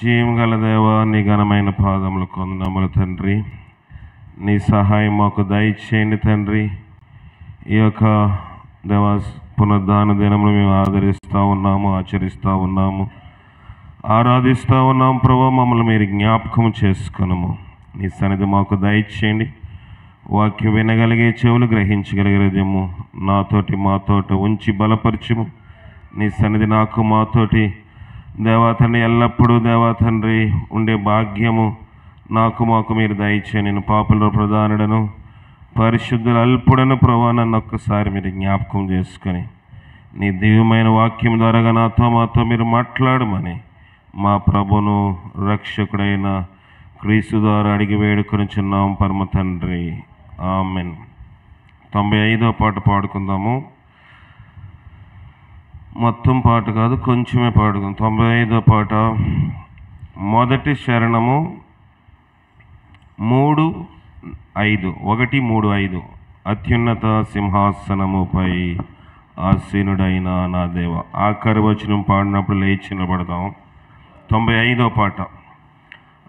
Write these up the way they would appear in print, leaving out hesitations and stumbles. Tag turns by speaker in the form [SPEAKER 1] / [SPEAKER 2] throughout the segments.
[SPEAKER 1] జీవం గల దేవా, నీ ఘనమైన పాదములకు వందనములు తండ్రి. నీ సహాయం మాకు దయచేయండి తండ్రి. ఈ యొక్క దేవా పునరుద్ధాన దినములు మేము ఆదరిస్తూ ఉన్నాము, ఆచరిస్తూ ఉన్నాము, ఆరాధిస్తూ ఉన్నాము. ప్రభు, మమ్మల్ని మీరు జ్ఞాపకం చేసుకున్నాము. నీ సన్నిధి మాకు దయచేయండి. వాక్యం వినగలిగే చెవులు, గ్రహించగలిగే హృదయము మాతోటి ఉంచి బలపరచుము. నీ సన్నిధి నాకు మాతోటి దేవా తండ్రి ఎల్లప్పుడూ దేవా తండ్రి ఉండే భాగ్యము మాకు మీరు దయచేయండి. నేను పాపుల ప్రధానుడను, పరిశుద్ధుల అల్పుడను ప్రభా, నన్ను ఒక్కసారి మీరు జ్ఞాపకం చేసుకొని నీ దివ్యమైన వాక్యం ద్వారా మాతో మీరు మాట్లాడమని మా ప్రభును రక్షకుడైన క్రీస్తు ద్వారా అడిగి వేడుకొనిచున్నాం పరమ తండ్రి, ఆమెన్. 95వ పాట పాడుకుందాము. మొత్తం పాట కాదు, కొంచెమే పాడుకుందాం. 95వ పాట మొదటి శరణము 3-5, 1-3-5. అత్యున్నత సింహాసనముపై ఆసీనుడైన నా దేవ. ఆఖరి వచనం పాడినప్పుడు లేచి నిలబడదాం. 95వ పాట.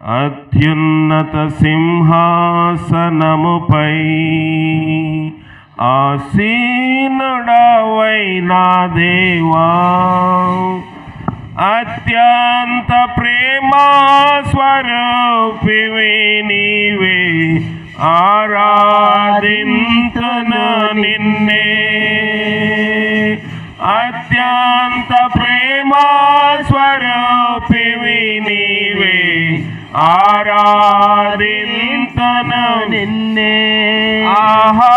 [SPEAKER 1] అత్యున్నత సింహాసనముపై ఆసీనుడవైన దేవా, అత్యంత ప్రేమా స్వరూపివి నీవే, ఆరాధింతును నిన్నే. అత్యంత ప్రేమా స్వరూపివి నీవే, ఆరాధింతును నిన్నే. ఆహా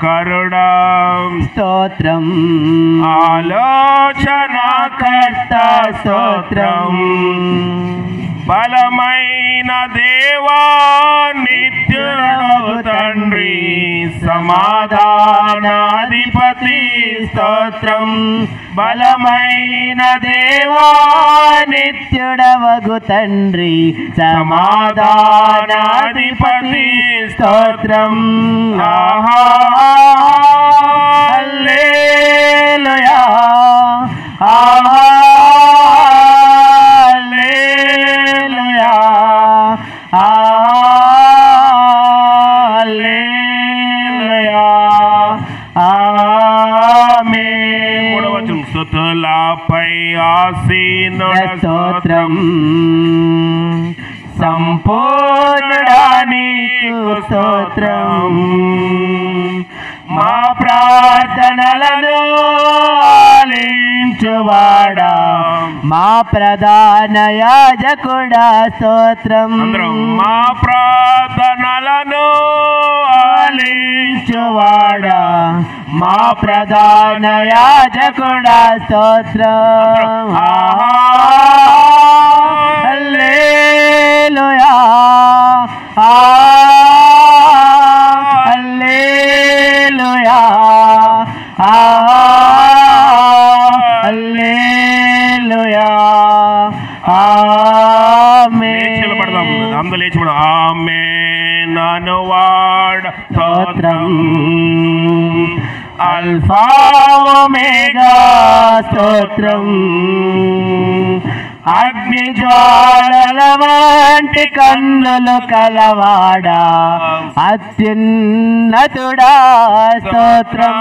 [SPEAKER 1] కరుడా
[SPEAKER 2] స్తోత్రం,
[SPEAKER 1] ఆలోచనకర్త స్తోత్రం. బలమైన దేవా, నిత్యుడవు తండ్రి, సమాధానాధిపతి స్తోత్రం.
[SPEAKER 2] బలమైన దేవా, నిత్యుడవగు తండ్రి, సమాధానాధిపతి స్తోత్రం.
[SPEAKER 1] ఆహా
[SPEAKER 2] హల్లెలూయా, హల్లెలూయా, హల్లెలూయా, ఆమేన్.
[SPEAKER 1] స్తుతులపై ఆసీనుడ
[SPEAKER 2] స్తోత్రం, సంపూర్ణుడా నీకు స్తోత్రం. మా ప్రార్థనలను ఆలించువాడా, మా ప్రధాన యాజకుడా స్తోత్రం.
[SPEAKER 1] మా ప్రార్థనలను
[SPEAKER 2] ఆలించువాడా, మా ప్రధాన యాజకుడా స్తోత్రం. హల్లెలూయా, హల్లెలూయా, హల్లెలూయా, ఆమేన్.
[SPEAKER 1] అందరూ లేచి పడదాం. ఆమేన్ అనువాడ
[SPEAKER 2] స్తోత్రం, అల్ఫా ఒమేగా స్తోత్రం. అగ్ని జ్వాలల వంటి కన్నులు కలవాడా, అత్యున్నతుడా స్తోత్రం.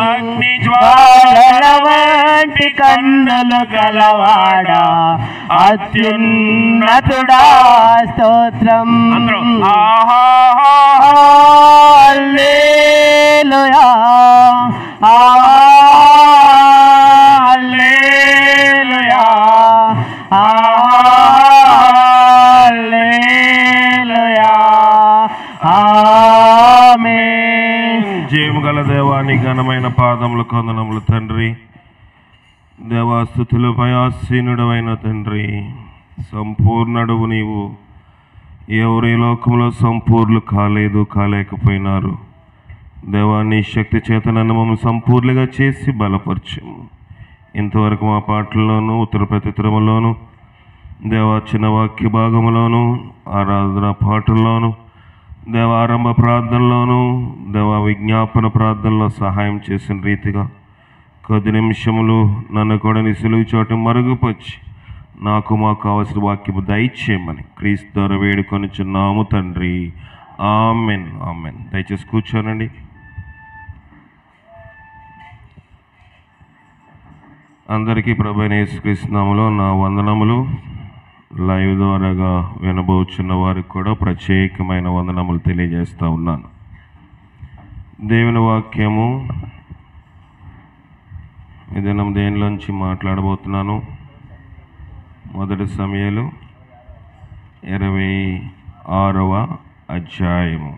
[SPEAKER 1] అగ్ని
[SPEAKER 2] జ్వాలల వంటి కన్నులు కలవాడా, అత్యున్నతుడా స్తోత్రం. హల్లెలూయా, హల్లెలూయా, హల్లెలూయా, ఆమేన్.
[SPEAKER 1] జీవము గల దేవాని ఘనమైన పాదములకు వందనములు తండ్రి. దేవాస్తుతులపై ఆసీనుడవైన తండ్రి, సంపూర్ణుడవు నీవు. ఎవరు ఈ లోకంలో సంపూర్ణులు కాలేకపోయినారు. దేవా నీ శక్తి చేత నన్ను మమ్మల్ని సంపూర్ణంగా చేసి బలపరచము. ఇంతవరకు మా పాటల్లోనూ ఉత్తర ప్రత్యుత్తరములోను దేవా చిన్న వాక్య భాగంలోను ఆరాధన పాటల్లోను దేవ ఆరంభ ప్రార్థనలోను దేవ విజ్ఞాపన ప్రార్థనలో సహాయం చేసిన రీతిగా కొద్ది నిమిషములు నన్ను కూడా నీ సులువు చోట మరుగుపరిచి నాకు మాకు కావలసిన వాక్యము దయచేయమని క్రీస్తు ద్వారా వేడుకొనిచున్నాము తండ్రి. Amen amen. దయచేసి కూర్చోనండి. అందరికీ ప్రభువైన యేసుక్రీస్తు నామములో నా వందనములు. లైవ్ ద్వారాగా వినబోచున్న వారికి కూడా ప్రత్యేకమైన వందనములు తెలియజేస్తూ ఉన్నాను. దేవుని వాక్యము ఈ దినం దేనిలోంచి మాట్లాడబోతున్నాను. మొదటి సమూయేలు 26వ అధ్యాయము.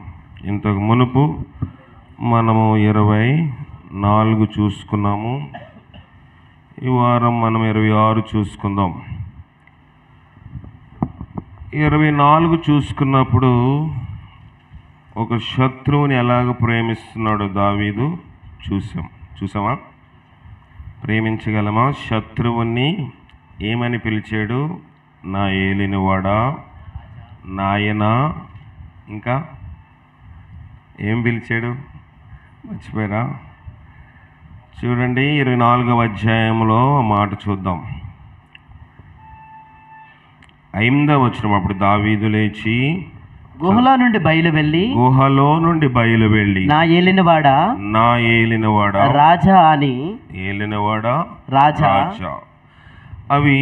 [SPEAKER 1] ఇంతకు మునుపు మనము 24 చూసుకున్నాము. ఈ వారం మనం 26 చూసుకుందాం. 24 చూసుకున్నప్పుడు ఒక శత్రువుని ఎలాగ ప్రేమిస్తున్నాడో దావీదు చూసామా? ప్రేమించగలమా? శత్రువుని ఏమని పిలిచాడు? నా ఏలినవాడా, నాయనా, ఇంకా ఏం పిలిచాడు? మర్చిపోయారా? చూడండి 24వ అధ్యాయంలో మాట చూద్దాం. 5వ వచనం. అప్పుడు దావీదు లేచి
[SPEAKER 2] గుహలో నుండి బయలు వెళ్ళి
[SPEAKER 1] నా ఏలినవాడా
[SPEAKER 2] రాజా అని
[SPEAKER 1] ఏలినవాడా
[SPEAKER 2] రాజా.
[SPEAKER 1] అవి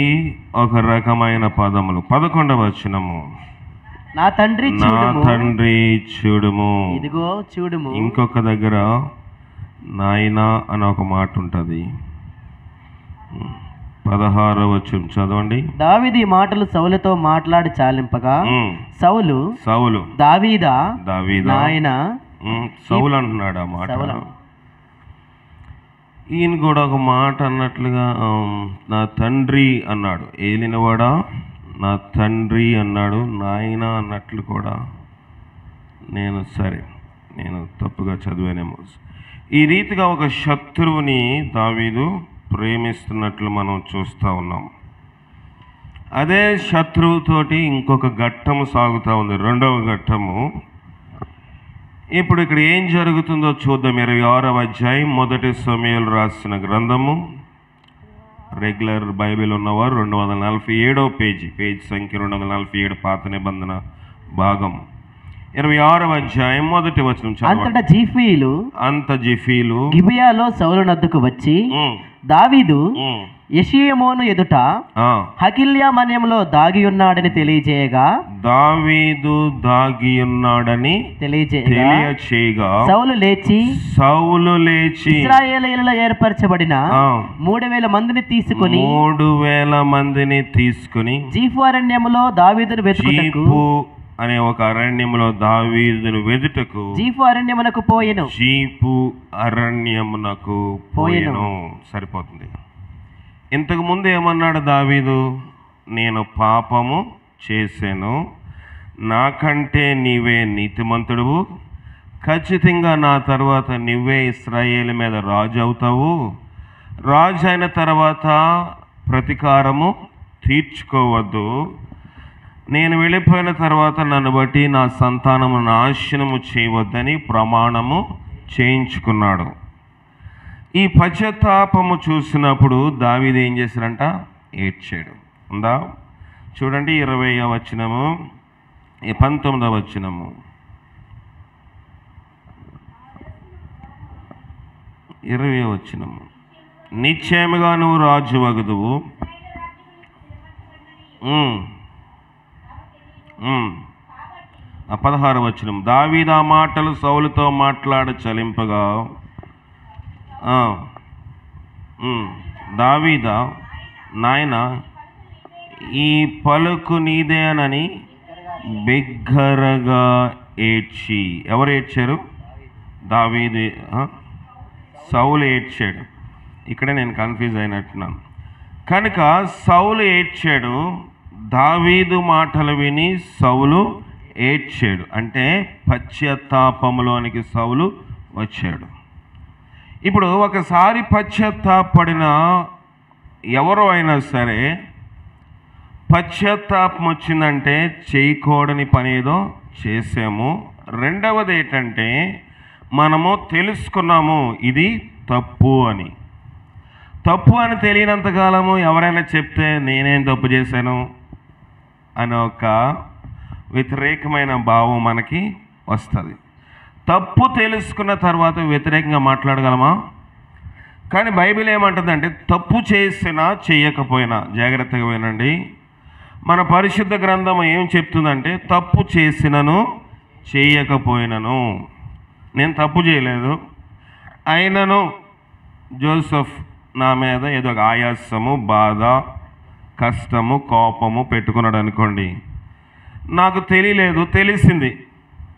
[SPEAKER 1] ఒక రకమైన పదములు. 11వ వచనము.
[SPEAKER 2] నా తండ్రి
[SPEAKER 1] చూడుము.
[SPEAKER 2] ఇదిగో చూడుము.
[SPEAKER 1] ఇంకొక దగ్గర నాయనా అని ఒక మాట ఉంటుంది. 16వ వచనం చదవండి.
[SPEAKER 2] దావీదు ఈ మాటలు సౌలుతో మాట్లాడి చాలింపగా సౌలు దావీదా నాయనా.
[SPEAKER 1] సౌలు అంటున్నాడు ఆ మాట. ఈయన కూడా ఒక మాట అన్నట్లుగా నా తండ్రి అన్నాడు. ఏలినవాడా నా తండ్రి అన్నాడు. నాయన అన్నట్లు కూడా నేను తప్పుగా చదివానేమో. ఈ రీతిగా ఒక శత్రువుని దావీదు ప్రేమిస్తున్నట్లు మనం చూస్తూ ఉన్నాం. అదే శత్రువుతోటి ఇంకొక ఘట్టము సాగుతూ ఉంది, 2వ ఘట్టము. ఇప్పుడు ఇక్కడ ఏం జరుగుతుందో చూద్దాం. 26వ అధ్యాయం మొదటి సమూయేలు రాసిన గ్రంథము. రెగ్యులర్ బైబిల్ ఉన్నవారు 247వ పేజీ సంఖ్య 247 పాత నిబంధన భాగం 26వ అధ్యాయం మొదటి వచనం. అంత జీఫీలు
[SPEAKER 2] గిబియాలో సౌలు నద్దకు వచ్చి దావీదు యెషీమోను ఎదుట హకిల్యా మన్యంలో దాగి ఉన్నాడని తెలియజేయగా
[SPEAKER 1] తెలియచేయగా
[SPEAKER 2] సౌలు లేచి ఇశ్రాయేలీయులలో ఏర్పరచబడిన 3000 మందిని తీసుకుని జీఫు అరణ్యములో దావీదును వెతుకుటకు
[SPEAKER 1] అనే ఒక అరణ్యములో దావీదును వెదుటకు
[SPEAKER 2] జీఫు అరణ్యమునకు పోయెను.
[SPEAKER 1] సరిపోతుంది. ఇంతకు ముందు ఏమన్నాడు దావీదు? నేను పాపము చేశాను, నాకంటే నీవే నీతిమంతుడువు, ఖచ్చితంగా నా తర్వాత నువ్వే ఇశ్రాయేలు మీద రాజు అవుతావు, రాజు అయిన తర్వాత ప్రతీకారము తీర్చుకోవద్దు, నేను వెళ్ళిపోయిన తర్వాత నన్ను బట్టి నా సంతానము నాశనము చేయవద్దని ప్రమాణము చేయించుకున్నాడు. ఈ పశ్చాత్తాపము చూసినప్పుడు దావీదు ఏం చేశారంట? ఏడ్చాడు. ఉందా? చూడండి 20వ వచనము, 19వ వచనము. 20వ వచనము. నిశ్చయముగా నువ్వు రాజు వగదువు. 16వ వచనం. దావీదు ఆ మాటలు సౌలుతో మాట్లాడ చలింపగా దావీదా నాయనా ఈ పలుకు నీదేనని బిగ్గరగా ఏడ్చి. ఎవరు ఏడ్చారు? దావీదు. సౌలు ఏడ్చాడు. ఇక్కడే నేను కన్ఫ్యూజ్ అయినట్టున్నాను. కనుక సౌలు ఏడ్చాడు, దావీదు మాటలు విని సౌలు ఏడ్చాడు. అంటే పశ్చాత్తాపంలోనికి సౌలు వచ్చాడు. ఇప్పుడు ఒకసారి పశ్చాత్తాపడిన ఎవరో అయినా సరే, పశ్చాత్తాపం వచ్చిందంటే చేయకూడని పని ఏదో చేసాము. రెండవది ఏంటంటే మనము తెలుసుకున్నాము ఇది తప్పు అని. తప్పు అని తెలియనంతకాలము ఎవరైనా చెప్తే నేనేం తప్పు చేశాను అనే ఒక వ్యతిరేకమైన భావం మనకి వస్తుంది. తప్పు తెలుసుకున్న తర్వాత వ్యతిరేకంగా మాట్లాడగలమా? కానీ బైబిల్ ఏమంటుందంటే తప్పు చేసినా చేయకపోయినా, జాగ్రత్తగా వినండి, మన పరిశుద్ధ గ్రంథం ఏం చెప్తుందంటే తప్పు చేసినను చేయకపోయినను, నేను తప్పు చేయలేదు అయినను జోసెఫ్ నా మీద ఏదో ఒక ఆయాసము, బాధ, కష్టము, కోపము పెట్టుకున్నాడు అనుకోండి. నాకు తెలియలేదు, తెలిసింది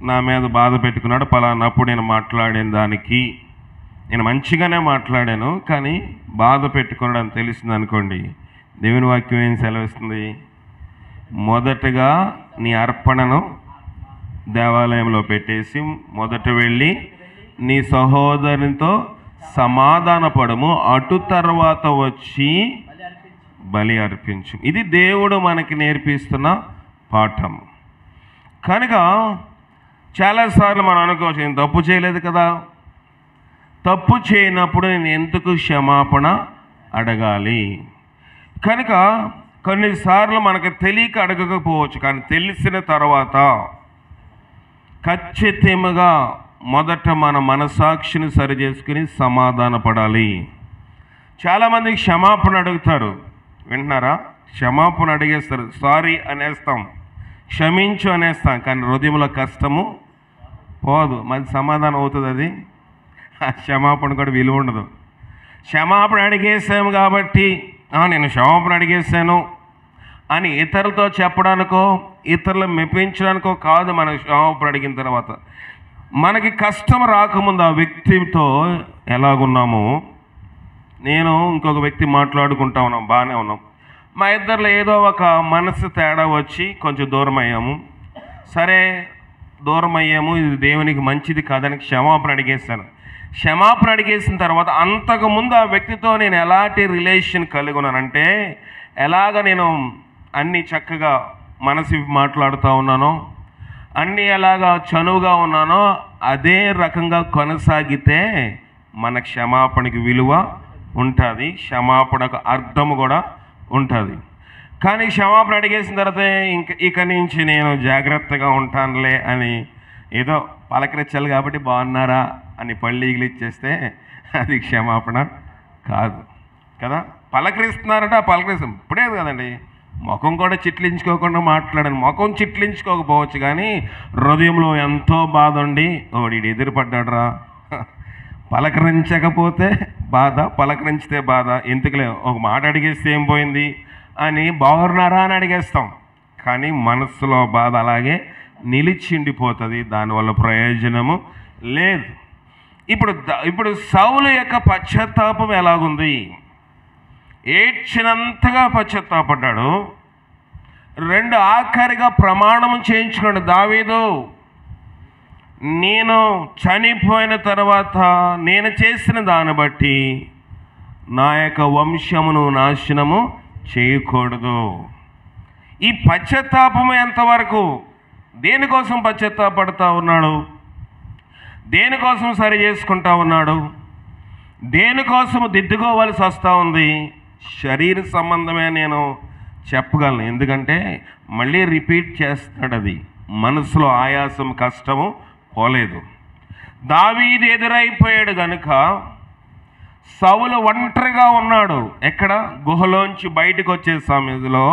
[SPEAKER 1] నా మీద బాధ పెట్టుకున్నాడు, పలానప్పుడు నేను మాట్లాడిన దానికి నేను మంచిగానే మాట్లాడాను కానీ బాధ పెట్టుకున్నాడు అని తెలిసింది అనుకోండి. దేవుని వాక్యం ఏం సెలవిస్తుంది? మొదటగా నీ అర్పణను దేవాలయంలో పెట్టేసి మొదట వెళ్ళి నీ సహోదరునితో సమాధానపడము, అటు తర్వాత వచ్చి బలి అర్పించు. ఇది దేవుడు మనకి నేర్పిస్తున్న పాఠం. కనుక చాలాసార్లు మనం అనుకోవచ్చు, నేను తప్పు చేయలేదు కదా, తప్పు చేయనప్పుడు నేను ఎందుకు క్షమాపణ అడగాలి? కనుక కొన్నిసార్లు మనకు తెలియక అడగకపోవచ్చు, కానీ తెలిసిన తర్వాత ఖచ్చితంగా మొదట మన మనసాక్షిని సరి చేసుకుని సమాధాన పడాలి. చాలామంది క్షమాపణ అడుగుతారు, వింటున్నారా? క్షమాపణ అడిగేస్తారు, సారీ అనేస్తాం, క్షమించు అనేస్తాం, కానీ హృదయంలో కష్టము పోదు. మరి సమాధానం అవుతుంది అది? ఆ క్షమాపణ కూడా విలువ ఉండదు. క్షమాపణ అడిగేసాము కాబట్టి నేను క్షమాపణ అడిగేసాను అని ఇతరులతో చెప్పడానికో ఇతరులు మెప్పించడానికో కాదు. మనం క్షమాపణ అడిగిన తర్వాత మనకి కష్టం రాకముందు ఆ వ్యక్తితో ఎలాగున్నాము, నేను ఇంకొక వ్యక్తి మాట్లాడుకుంటా ఉన్నాం, బాగానే ఉన్నాం, మా ఇద్దరిలో ఏదో ఒక మనసు తేడా వచ్చి కొంచెం దూరం అయ్యాము. సరే దూరం అయ్యాము, ఇది దేవునికి మంచిది కాదని క్షమాపణ అడిగేస్తాను. క్షమాపణ అడిగేసిన తర్వాత అంతకుముందు ఆ వ్యక్తితో నేను ఎలాంటి రిలేషన్ కలిగి ఉన్నానంటే, ఎలాగ నేను అన్నీ చక్కగా మనసు మాట్లాడుతూ ఉన్నానో, అన్నీ ఎలాగా చనువుగా ఉన్నానో అదే రకంగా కొనసాగితే మన క్షమాపణకి విలువ ఉంటుంది, క్షమాపణకు అర్థము కూడా ఉంటుంది. కానీ క్షమాపణ అడిగేసిన తర్వాత ఇక నుంచి నేను జాగ్రత్తగా ఉంటానులే అని ఏదో పలకరించాలి కాబట్టి బాగున్నారా అని పళ్ళీగిలి ఇచ్చేస్తే అది క్షమాపణ కాదు కదా. పలకరిస్తున్నారంటే ఆ పలకరిస్తాం ఇప్పుడే కదండి, ముఖం కూడా చిట్లించుకోకుండా మాట్లాడాను. ముఖం చిట్లించుకోకపోవచ్చు కానీ హృదయంలో ఎంతో బాధ ఉండి ఓడి ఎదురుపడ్డాడురా, పలకరించకపోతే బాధ, పలకరించితే బాధ, ఎందుకులే ఒక మాట అడిగేస్తే ఏం పోయింది అని బాగున్నారా అని అడిగేస్తాం, కానీ మనస్సులో బాధ అలాగే నిలిచిండిపోతుంది, దానివల్ల ప్రయోజనము లేదు. ఇప్పుడు సౌలు యొక్క పశ్చాత్తాపం ఎలాగుంది? ఏడ్చినంతగా పశ్చాత్తాపడ్డాడు. రెండు ఆఖరిగా ప్రమాణం చేయించుకోండి, దావీదు నేను చనిపోయిన తర్వాత నేను చేసిన దాన్ని బట్టి నా యొక్క వంశమును నాశనము చేయకూడదు. ఈ పశ్చాత్తాపం ఎంతవరకు? దేనికోసం పశ్చాత్తాపడుతూ ఉన్నాడు? దేనికోసం సరి చేసుకుంటా ఉన్నాడు? దేనికోసం దిద్దుకోవాల్సి వస్తూ ఉంది? శరీర సంబంధమే నేను చెప్పగలను, ఎందుకంటే మళ్ళీ రిపీట్ చేస్తున్నాడు. అది మనసులో ఆయాసం, కష్టము పోలేదు. దావీదు ఎదురైపోయాడు కనుక సౌలు ఒంటరిగా ఉన్నాడు. ఎక్కడ? గుహలోంచి బయటకు వచ్చే సమయంలో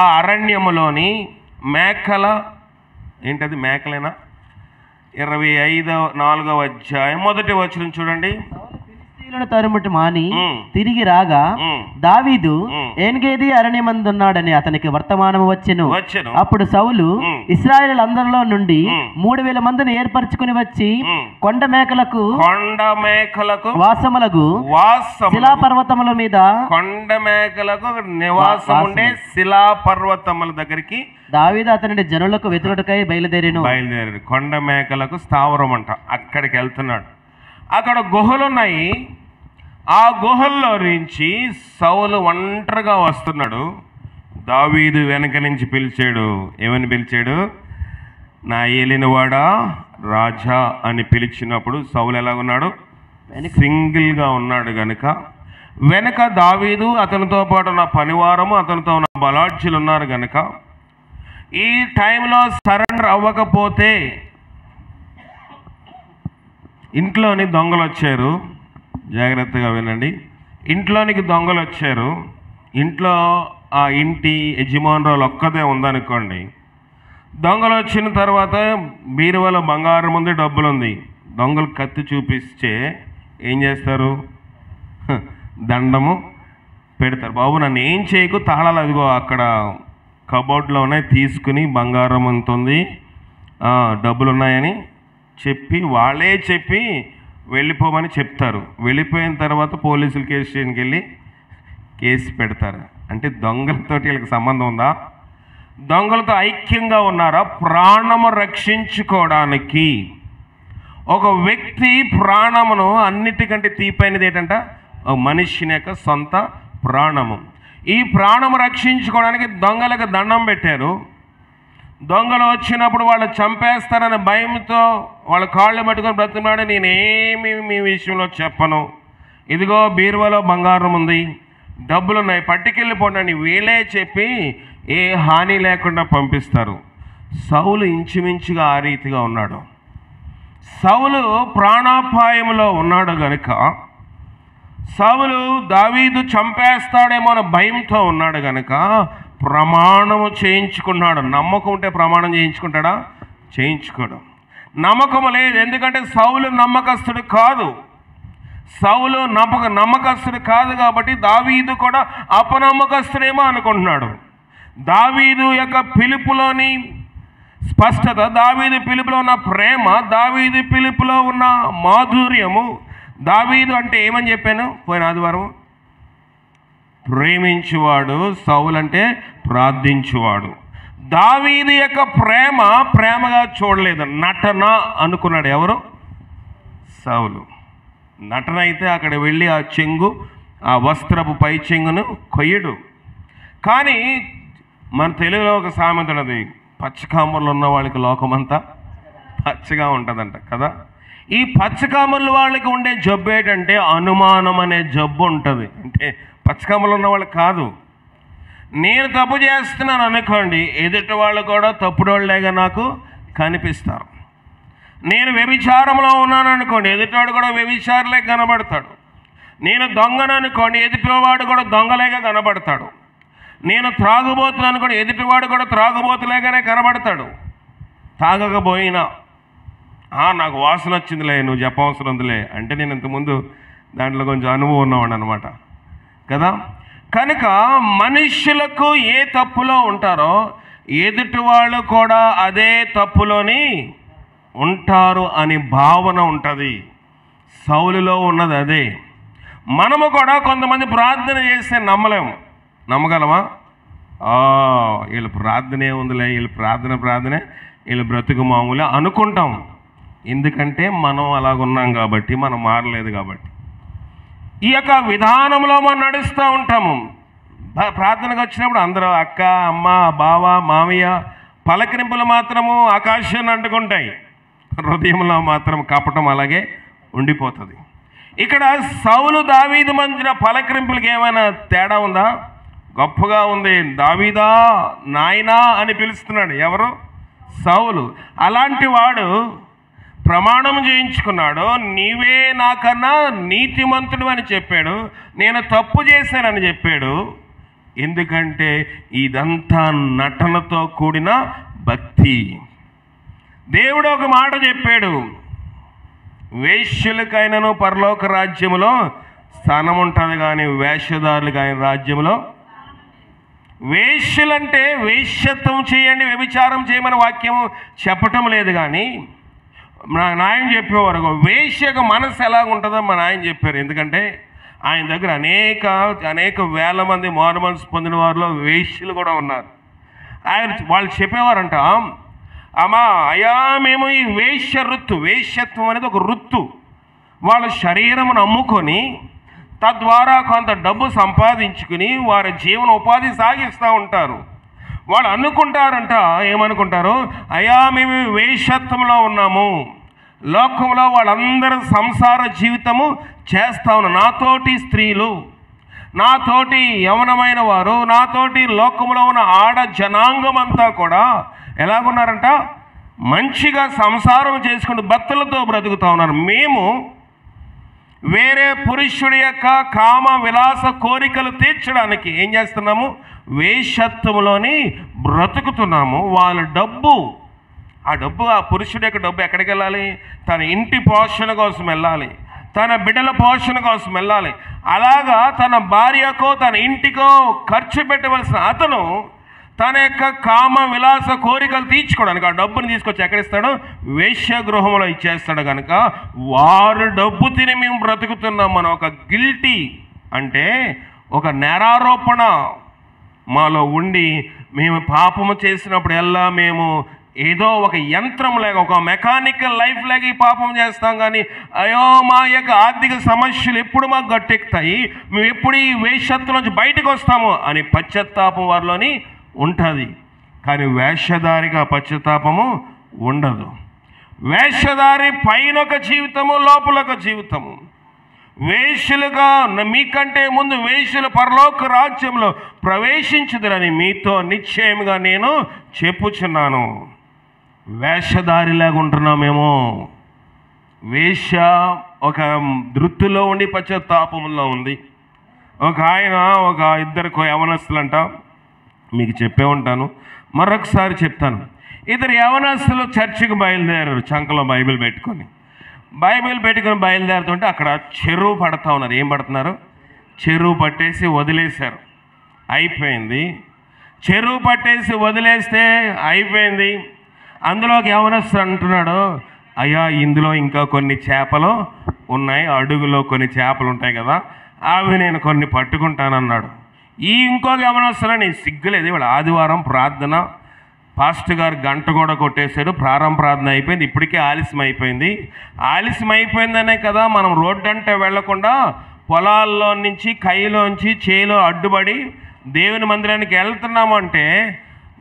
[SPEAKER 1] ఆ అరణ్యములోని మేకల ఏంటది మేకలేనా 25:4 అధ్యాయం 1వ వచనం చూడండి.
[SPEAKER 2] ఫిలిష్తీయులను తరుముట మాని
[SPEAKER 1] ఉమ్.
[SPEAKER 2] తిరిగి రాగా
[SPEAKER 1] ఉమ్.
[SPEAKER 2] దావీదు
[SPEAKER 1] ఉమ్.
[SPEAKER 2] ఏన్గేది అరణ్యమందున్నాడని అతనికి వర్తమానము వచ్చెను.
[SPEAKER 1] వచ్చెను.
[SPEAKER 2] అప్పుడు సౌలు
[SPEAKER 1] ఉమ్.
[SPEAKER 2] ఇశ్రాయేలీయులందరిలో నుండి
[SPEAKER 1] ఉమ్.
[SPEAKER 2] 3000 మందిని ఏర్పరచుకుని వచ్చి
[SPEAKER 1] ఉమ్.
[SPEAKER 2] కొండ మేకలకు
[SPEAKER 1] కొండ మేకలకు
[SPEAKER 2] వాసములకు
[SPEAKER 1] వాసము,
[SPEAKER 2] శిలాపర్వతముల మీద
[SPEAKER 1] కొండ మేకలకు నివాసం ఉండే శిలా పర్వతముల దగ్గరికి
[SPEAKER 2] దావీదు అతని జనులకు వెతుకుటకై బయలుదేరెను.
[SPEAKER 1] బయలుదేరాడు. కొండ మేకలకు స్థావరం అంట, అక్కడికి వెళ్తున్నాడు. అక్కడ గుహలు ఉన్నాయి. ఆ గుహల్లో నుంచి సౌలు ఒంటరిగా వస్తున్నాడు. దావీదు వెనక నుంచి పిలిచాడు. ఏమని పిలిచాడు? నా ఏలినవాడా రాజా అని పిలిచినప్పుడు సౌలు ఎలా ఉన్నాడు? సింగిల్గా ఉన్నాడు గనుక వెనక దావీదు, అతనితో పాటు ఉన్న పనివారము, అతనితో ఉన్న బలాఢ్యులు ఉన్నారు గనుక ఈ టైంలో సరెండర్ అవ్వకపోతే ఇంట్లోని దొంగలు వచ్చారు. జాగ్రత్తగా వినండి. ఇంట్లోనికి దొంగలు వచ్చారు. ఇంట్లో ఆ ఇంటి యజమానురాలు ఒక్కదే ఉందనుకోండి. దొంగలు వచ్చిన తర్వాత బీరువాలో బంగారం ఉంది, డబ్బులు ఉంది. దొంగలు కత్తి చూపిస్తే ఏం చేస్తారు? దండము పెడతారు. బాబు నన్ను ఏం చేయకు, తాళాలు అదిగో అక్కడ కబోర్డ్లో ఉన్నాయి, తీసుకుని బంగారం ఉంటుంది, డబ్బులు ఉన్నాయని చెప్పి వాళ్ళే చెప్పి వెళ్ళిపోమని చెప్తారు. వెళ్ళిపోయిన తర్వాత పోలీసులు కేసు స్టేషన్కి వెళ్ళి కేసు పెడతారు. అంటే దొంగలతో వీళ్ళకి సంబంధం ఉందా? దొంగలతో ఐక్యంగా ఉన్నారా? ప్రాణము రక్షించుకోవడానికి ఒక వ్యక్తి ప్రాణమును అన్నిటికంటే తీపైనది ఏంటంట? మనిషిని యొక్క సొంత ప్రాణము. ఈ ప్రాణము రక్షించుకోవడానికి దొంగలకు దండం పెట్టారు. దొంగలు వచ్చినప్పుడు వాళ్ళు చంపేస్తారనే భయంతో వాళ్ళ కాళ్ళు పట్టుకొని బ్రతిమాడు, నేనేమి మీ విషయంలో చెప్పను, ఇదిగో బీరువాలో బంగారం ఉంది, డబ్బులు ఉన్నాయి, పట్టుకెళ్ళిపోండి అని వీళ్ళే చెప్పి ఏ హాని లేకుండా పంపిస్తారు. సౌలు ఇంచుమించుగా ఆ రీతిగా ఉన్నాడు. సౌలు ప్రాణాపాయంలో ఉన్నాడు గనుక సౌలు దావీదు చంపేస్తాడేమో అనే భయంతో ఉన్నాడు గనుక ప్రమాణము చేయించుకున్నాడు. నమ్మకం ఉంటే ప్రమాణం చేయించుకుంటాడా? చేయించుకోడు. నమ్మకం లేదు. ఎందుకంటే సౌలు నమ్మకస్తుడు కాదు. సౌలు నమ్మకస్తుడు కాదు కాబట్టి దావీదు కూడా అపనమ్మకస్తుడేమో అనుకుంటున్నాడు. దావీదు యొక్క పిలుపులోని స్పష్టత, దావీదు పిలుపులో ఉన్న ప్రేమ, దావీదు పిలుపులో ఉన్న మాధుర్యము. దావీదు అంటే ఏమని చెప్పాను పోయిన ఆదివారం? ప్రేమించువాడు. సౌలు అంటే ప్రార్థించువాడు. దావీదు యొక్క ప్రేమగా చూడలేదు, నటన అనుకున్నాడు. ఎవరు? సౌలు. నటన అయితే అక్కడ వెళ్ళి ఆ చెంగు, ఆ వస్త్రపు పై చెంగును కొయ్యడు. కానీ మన తెలుగులో ఒక సామెత ఉన్నది, పచ్చకామర్లు ఉన్న వాళ్ళకి లోకమంతా పచ్చగా ఉంటుందంట కదా. ఈ పచ్చకామర్లు వాళ్ళకి ఉండే జబ్బు ఏంటంటే అనుమానం అనే జబ్బు ఉంటుంది. అంటే పచ్చకామర్లు ఉన్న వాళ్ళకి కాదు. నేను తప్పు చేస్తున్నాను అనుకోండి, ఎదుటి వాళ్ళు కూడా తప్పుడోళ్ళేగా నాకు కనిపిస్తారు. నేను వ్యభిచారంలో ఉన్నాను అనుకోండి, ఎదుటివాడు కూడా వ్యభిచారులే కనబడతాడు. నేను దొంగను అనుకోండి, ఎదుటివాడు కూడా దొంగలేగా కనబడతాడు. నేను త్రాగుబోతులు అనుకోండి, ఎదుటివాడు కూడా త్రాగుబోతులేగానే కనబడతాడు. తాగకపోయినా నాకు వాసన వచ్చిందిలే, నువ్వు చెప్పవసరం ఉందిలే అంటే నేను ఇంతకుముందు దాంట్లో కొంచెం అనుభవం ఉన్నవాడు అనమాట కదా. కనుక మనుష్యులకు ఏ తప్పులో ఉంటారో ఎదుటి వాళ్ళు కూడా అదే తప్పులోని ఉంటారు అని భావన ఉంటుంది. సౌలులో ఉన్నది అదే. మనము కూడా కొంతమంది ప్రార్థన చేస్తే నమ్మలేము. నమ్మగలమా? వీళ్ళు ప్రార్థనే ఉందిలే, వీళ్ళు ప్రార్థనే, వీళ్ళు బ్రతుకు మామూలే అనుకుంటాం. ఎందుకంటే మనం అలాగున్నాం కాబట్టి, మనం మారలేదు కాబట్టి. ఈ యొక్క విధానంలో మనం నడుస్తూ ఉంటాము. ప్రార్థనకు వచ్చినప్పుడు అందరూ అక్క, అమ్మ, బావ, మామయ్య, పలకరింపులు మాత్రము ఆకాశాన్ని అంటుకుంటాయి, హృదయంలో మాత్రం కపటం అలాగే ఉండిపోతుంది. ఇక్కడ సౌలు దావీదు మధ్యన పలకరింపులకి ఏమైనా తేడా ఉందా? గొప్పగా ఉంది. దావీదా నాయనా అని పిలుస్తున్నాడు. ఎవరు? సౌలు. అలాంటి వాడు ప్రమాణం చేయించుకున్నాడు. నీవే నాకన్నా నీతిమంతుడు అని చెప్పాడు. నేను తప్పు చేశానని చెప్పాడు. ఎందుకంటే ఇదంతా నటనతో కూడిన భక్తి. దేవుడు ఒక మాట చెప్పాడు, వేశ్యలకైనను పరలోక రాజ్యములో స్థానం ఉంటుంది, కానీ వేషధారులకు ఆయన రాజ్యంలో. వేశ్యలంటే వేశ్యత్వం చేయండి, వ్యభిచారం చేయమని వాక్యము చెప్పటం లేదు, కానీ మా నాయన చెప్పేవారు వేశ్యకు మనసు ఎలాగ ఉంటుందో మా నాయన చెప్పారు. ఎందుకంటే ఆయన దగ్గర అనేక వేల మంది మారుమనసు పొందిన వారిలో వేశ్యలు కూడా ఉన్నారు. వాళ్ళు చెప్పేవారంట, అమ్మా అయ్యా మేము ఈ వేశ్యత్వం అనేది ఒక వృత్తు, వాళ్ళ శరీరమును అమ్ముకొని తద్వారా కొంత డబ్బు సంపాదించుకుని వారి జీవన ఉపాధి సాగిస్తూ ఉంటారు. వాళ్ళు అనుకుంటారంట, ఏమనుకుంటారు, అయ్యా మేము వేశ్యత్వంలో ఉన్నాము, లోకంలో వాళ్ళందరూ సంసార జీవితము చేస్తా ఉన్నారు, నాతోటి స్త్రీలు, నాతోటి యవనమైన వారు, నాతోటి లోకంలో ఉన్న ఆడ జనాంగం అంతా కూడా ఎలాగున్నారంట, మంచిగా సంసారం చేసుకుంటూ భర్తలతో బ్రతుకుతా ఉన్నారు. మేము వేరే పురుషుడి యొక్క కామ విలాస కోరికలు తీర్చడానికి ఏం చేస్తున్నాము, వేశ్యత్వంలోని బ్రతుకుతున్నాము. వాళ్ళ డబ్బు, ఆ పురుషుడి యొక్క డబ్బు ఎక్కడికి వెళ్ళాలి, తన ఇంటి పోషణ కోసం వెళ్ళాలి, తన బిడ్డల పోషణ కోసం వెళ్ళాలి. అలాగా తన భార్యకో తన ఇంటికో ఖర్చు పెట్టవలసిన అతను తన యొక్క కామ విలాస కోరికలు తీర్చుకోవడానికి ఆ డబ్బుని తీసుకొచ్చి ఎక్కడిస్తాడు, వేశ్యగృహంలో ఇచ్చేస్తాడు. కనుక వారు డబ్బు తిని మేము బ్రతుకుతున్నాం. మనం ఒక గిల్టీ అంటే ఒక నేరారోపణ మాలో ఉండి మేము పాపము చేసినప్పుడు ఎలా మేము ఏదో ఒక యంత్రం లేక ఒక మెకానికల్ లైఫ్ లేక ఈ పాపం చేస్తాం. కానీ అయ్యో మా యొక్క ఆర్థిక సమస్యలు ఎప్పుడు మాకు గట్టెక్కుతాయి, మేము ఎప్పుడు ఈ వేశ్యత్వం నుంచి బయటకు వస్తాము అని పశ్చాత్తాపం వారిలోని ఉంటుంది. కానీ వేషధారిగా పశ్చాత్తాపము ఉండదు. వేషధారి పైన ఒక జీవితము, లోపల ఒక జీవితము. వేశ్యలుగా మీకంటే ముందు వేశ్యలు పరలోక రాజ్యంలో ప్రవేశించుదురని మీతో నిశ్చయముగా నేను చెప్పుచున్నాను. వేషధారిలాగా ఉంటున్నామేమో. వేశ్య ఒక వృత్తిలో ఉండి పశ్చాత్తాపంలో ఉంది. ఒక ఇద్దరు యవనస్తులంట, మీకు చెప్పే ఉంటాను, మరొకసారి చెప్తాను. ఇద్దరు యవనస్తులు చర్చికి బయలుదేరారు, చంకలో బైబిల్ పెట్టుకొని బయలుదేరుతుంటే అక్కడ చెరువు పడతా ఉన్నారు. ఏం పడుతున్నారు, చెరువు పట్టేసి వదిలేశారు, అయిపోయింది. చెరువు పట్టేసి వదిలేస్తే అయిపోయింది. అందులోకి యవనస్తుడు అంటున్నాడు, అయ్యా ఇందులో ఇంకా కొన్ని చేపలు ఉన్నాయి, అడుగులో కొన్ని చేపలు ఉంటాయి కదా, అవి నేను కొన్ని పట్టుకుంటానన్నాడు. ఇంకొక యవనస్తుడు, నీ సిగ్గులేదు, ఇవాళ ఆదివారం ప్రార్థన, పాస్టర్ గారు గంట కూడా కొట్టేశాడు, ప్రారంభ ప్రార్థన అయిపోయింది, ఇప్పటికే ఆలస్యం అయిపోయిందనే కదా మనం రోడ్డు అంటే వెళ్లకుండా పొలాల్లో నుంచి కైలోంచి చేలో అడ్డుపడి దేవుని మందిరానికి వెళ్తున్నాము అంటే,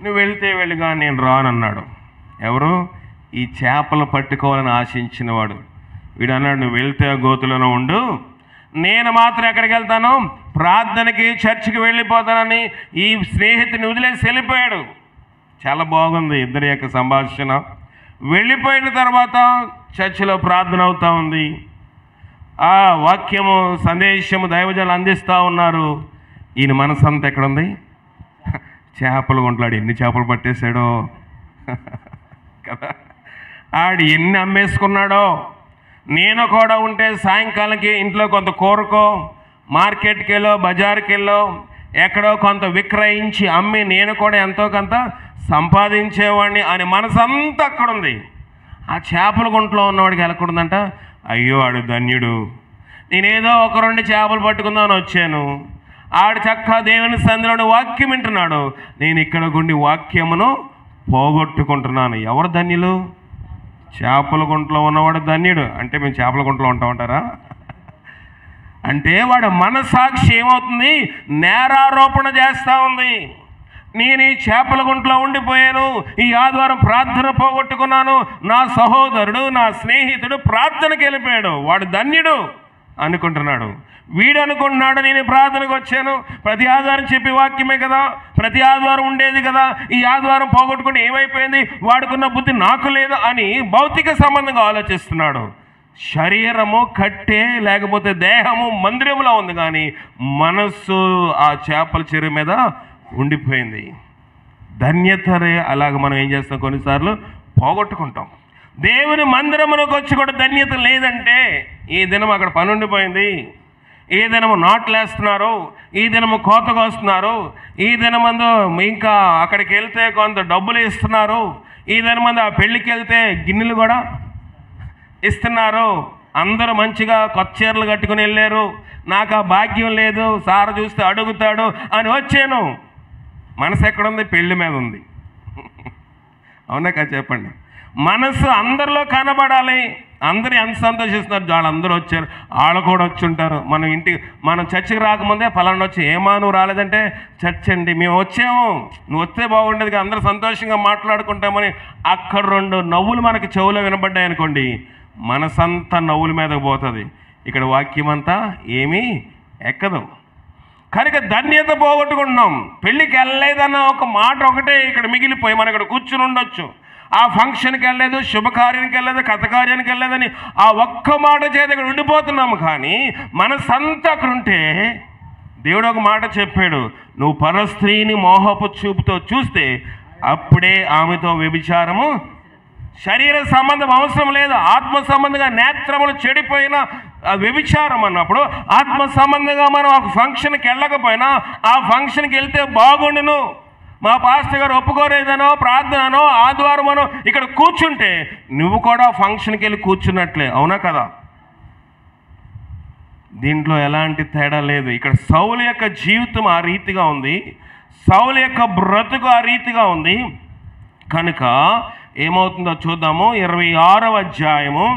[SPEAKER 1] నువ్వు వెళ్తే వెళ్ళుగా నేను రానన్నాడు. ఎవరు, ఈ చేపలు పట్టుకోవాలని ఆశించిన వాడు. వీడు అన్నాడు, నువ్వు వెళ్తే గోతులను ఉండు, నేను మాత్రం ఎక్కడికి వెళ్తాను, ప్రార్థనకి చర్చికి వెళ్ళిపోతానని ఈ స్నేహితుని వదిలేసి వెళ్ళిపోయాడు. చాలా బాగుంది ఇద్దరి యొక్క సంభాషణ. వెళ్ళిపోయిన తర్వాత చర్చిలో ప్రార్థన అవుతూ ఉంది, ఆ వాక్యము సందేశము దైవజనులు అందిస్తూ ఉన్నారు. ఈయన మనసు అంతా ఎక్కడుంది, చేపలు కొంట్లాడు, ఎన్ని చేపలు పట్టేశాడో కదా, ఆడు ఎన్ని అమ్మేసుకున్నాడో. నేను కూడా ఉంటే సాయంకాలంకి ఇంట్లో కొంత కూరకో మార్కెట్కి వెళ్ళో బజార్కి వెళ్ళో ఎక్కడో కొంత విక్రయించి అమ్మి నేను కూడా ఎంతో కొంత సంపాదించేవాడిని అని మనసంతా అక్కడుంది. ఆ చేపల గుంట్లో ఉన్నవాడికి వెళ్ళకూడదంట, అయ్యో ఆడు ధన్యుడు, నేనేదో ఒక 2 చేపలు పట్టుకుందామని వచ్చాను, ఆడు చక్కగా దేవుని సందులోని వాక్యం వింటున్నాడు, నేను ఇక్కడ గుండి వాక్యమును పోగొట్టుకుంటున్నాను. ఎవరు ధన్యులు, చేపల గుంట్లో ఉన్నవాడు ధన్యుడు. అంటే మేము చేపల గుంట్లో ఉంటామంటారా? అంటే వాడు మనసాక్షి ఏమవుతుంది, నేరారోపణ చేస్తూ ఉంది. నేను ఈ చేపల గుంట్లో ఉండిపోయాను, ఈ ఆదివారం ప్రార్థన పోగొట్టుకున్నాను, నా సహోదరుడు నా స్నేహితుడు ప్రార్థనకి వెళ్ళిపోయాడు, వాడు ధన్యుడు అనుకుంటున్నాడు. వీడు అనుకుంటున్నాడు, నేను ప్రార్థనకు వచ్చాను, ప్రతి ఆదివారం చెప్పే వాక్యమే కదా, ప్రతి ఆదివారం ఉండేది కదా, ఈ ఆదివారం పోగొట్టుకుంటే ఏమైపోయింది, వాడుకున్న బుద్ధి నాకు లేదు అని భౌతిక సంబంధంగా ఆలోచిస్తున్నాడు. శరీరము కట్టే లేకపోతే దేహము మందిరంలో ఉంది, కానీ మనస్సు ఆ చేపల చెరువు మీద ఉండిపోయింది. ధన్యతరే అలాగ మనం ఏం చేస్తాం, కొన్నిసార్లు పోగొట్టుకుంటాం. దేవుని మందిరమునకు వచ్చి కూడా ధన్యత లేదంటే ఈ దినం అక్కడ పని ఉండిపోయింది, ఈ దినము నాట్లేస్తున్నారు, ఈ దినము కోతగా వస్తున్నారు, ఈ దినమందు ఇంకా అక్కడికి వెళ్తే కొంత డబ్బులు ఇస్తున్నారు, ఈ దినమందు ఆ పెళ్ళికి వెళ్తే గిన్నెలు కూడా ఇస్తున్నారు, అందరూ మంచిగా కొత్త చీరలు కట్టుకుని వెళ్ళారు, నాకు ఆ భాగ్యం లేదు, సార్ చూస్తే అడుగుతాడు అని వచ్చాను. మనసు ఎక్కడుంది? పెళ్లి మీద ఉంది. అవునా కదా చెప్పండి. మనసు అందరిలో కనబడాలి. అందరూ ఎంత సంతోషిస్తున్నారు, వాళ్ళందరూ వచ్చారు, వాళ్ళు కూడా వచ్చి ఉంటారు. మనం చర్చికి రాకముందే పలానా వచ్చి, ఏమా నువ్వు రాలేదంటే, చర్చ్ అండి మేము వచ్చాము, నువ్వు వస్తే బాగుండేది, అందరూ సంతోషంగా మాట్లాడుకుంటామని అక్కడ 2 నవ్వులు మనకి చెవులో వినబడ్డాయి అనుకోండి, మనసంతా నవ్వుల మీదకి పోతుంది. ఇక్కడ వాక్యం అంతా ఏమీ ఎక్కదు. కనుక ధన్యత పోగొట్టుకుంటున్నాం. పెళ్ళికి వెళ్ళలేదన్న ఒక మాట ఒకటే ఇక్కడ మిగిలిపోయి మనం ఇక్కడ కూర్చుని ఉండొచ్చు. ఆ ఫంక్షన్కి వెళ్ళలేదు, శుభకార్యానికి వెళ్ళలేదు, కథకార్యానికి వెళ్ళలేదని ఆ ఒక్క మాట చేత ఇక్కడ ఉండిపోతున్నాము. కానీ మనసంతా అక్కడ ఉంటే దేవుడు ఒక మాట చెప్పాడు, నువ్వు పరస్త్రీని మోహపు చూపుతో చూస్తే అప్పుడే ఆమెతో వ్యభిచారము. శరీర సంబంధం అవసరం లేదు, ఆత్మ సంబంధంగా నేత్రములు చెడిపోయిన వ్యభిచారం అన్నప్పుడు ఆత్మ సంబంధంగా మనం ఒక ఫంక్షన్కి వెళ్ళకపోయినా ఆ ఫంక్షన్కి వెళ్తే బాగుండును. మా పాస్టర్ గారు ఒప్పుకోలేదనో ప్రార్థననో ఆదివారం మనం ఇక్కడ కూర్చుంటే నువ్వు కూడా ఫంక్షన్కి వెళ్ళి కూర్చున్నట్లే. అవునా కదా? దీంట్లో ఎలాంటి తేడా లేదు. ఇక్కడ సౌలు యొక్క జీవితం ఆ రీతిగా ఉంది, సౌలు యొక్క బ్రతుకు ఆ రీతిగా ఉంది. కనుక ఏమవుతుందో చూద్దాము. 26వ అధ్యాయము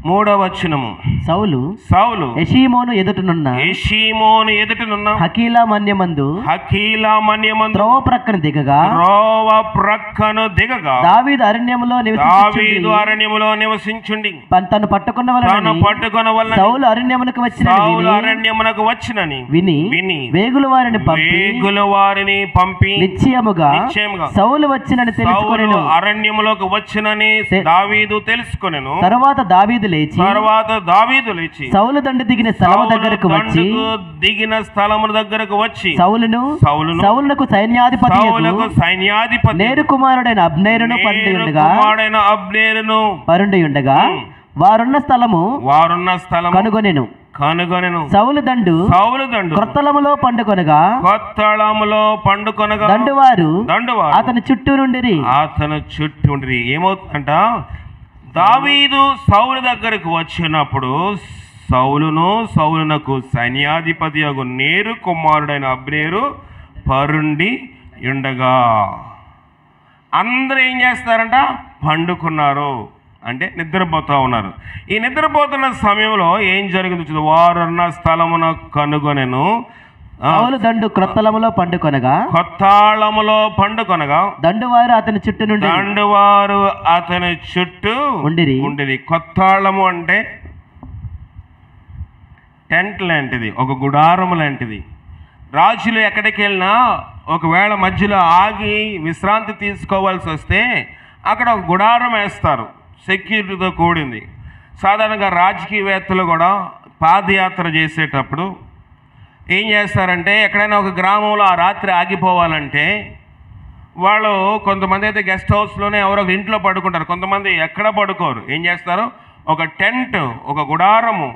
[SPEAKER 1] 3వ వచనము. సౌలు
[SPEAKER 2] యెషీమోను ఎదుటనున్న హకీలా మన్యమందు త్రోవ ప్రక్కన దిగగా దావీదు అరణ్యములో నివసించుండి తను పట్టుకున్న వలన సౌలు అరణ్యమునకు వచ్చినని విని వేగుల వారిని పంపి నిశ్చయముగా సౌలు వచ్చినని తెలుసుకొనెను.
[SPEAKER 1] అరణ్యములోకి వచ్చినని దావీదు తెలుసుకొనెను.
[SPEAKER 2] తరువాత దావీదు లేచి సౌలు దండు దిగిన స్థలము దగ్గరకు వచ్చి సౌలునకు సైన్యాధిపతి నేరు కుమారుడైన అబ్నేరును పరుండి ఉండగా వారున్న స్థలము కనుగొనెను. సౌలు దండు క్రొత్తలములో పండుకొనగా దండువారు అతని చుట్టూ నుండిరి.
[SPEAKER 1] దావీదు సౌలు దగ్గరకు వచ్చినప్పుడు సౌలునకు సైన్యాధిపతి నేరు కుమారుడైన అబ్నేరు పరుండి ఉండగా అందరూ ఏం చేస్తారంట? పండుకున్నారు, అంటే నిద్రపోతూ ఉన్నారు. ఈ నిద్రపోతున్న సమయంలో ఏం జరిగింది? వారున్న స్థలమున కనుగొనెను.
[SPEAKER 2] సౌలు దండు క్రొత్తలములో పండుకొనగా దండువారు అతని చుట్టూ
[SPEAKER 1] ఉండిరి. కొత్తాళము అంటే టెంట్ లాంటిది, ఒక గుడారం లాంటిది. రాజులు ఎక్కడికి వెళ్ళినా ఒకవేళ మధ్యలో ఆగి విశ్రాంతి తీసుకోవాల్సి వస్తే అక్కడ ఒక గుడారం వేస్తారు, సెక్యూరిటీతో కూడింది. సాధారణంగా రాజకీయవేత్తలు కూడా పాదయాత్ర చేసేటప్పుడు ఏం చేస్తారంటే, ఎక్కడైనా ఒక గ్రామంలో ఆ రాత్రి ఆగిపోవాలంటే వాళ్ళు కొంతమంది అయితే గెస్ట్ హౌస్లోనే ఎవరో ఇంట్లో పడుకుంటారు, కొంతమంది ఎక్కడ పడుకోరు. ఏం చేస్తారు? ఒక టెంట్, ఒక గుడారము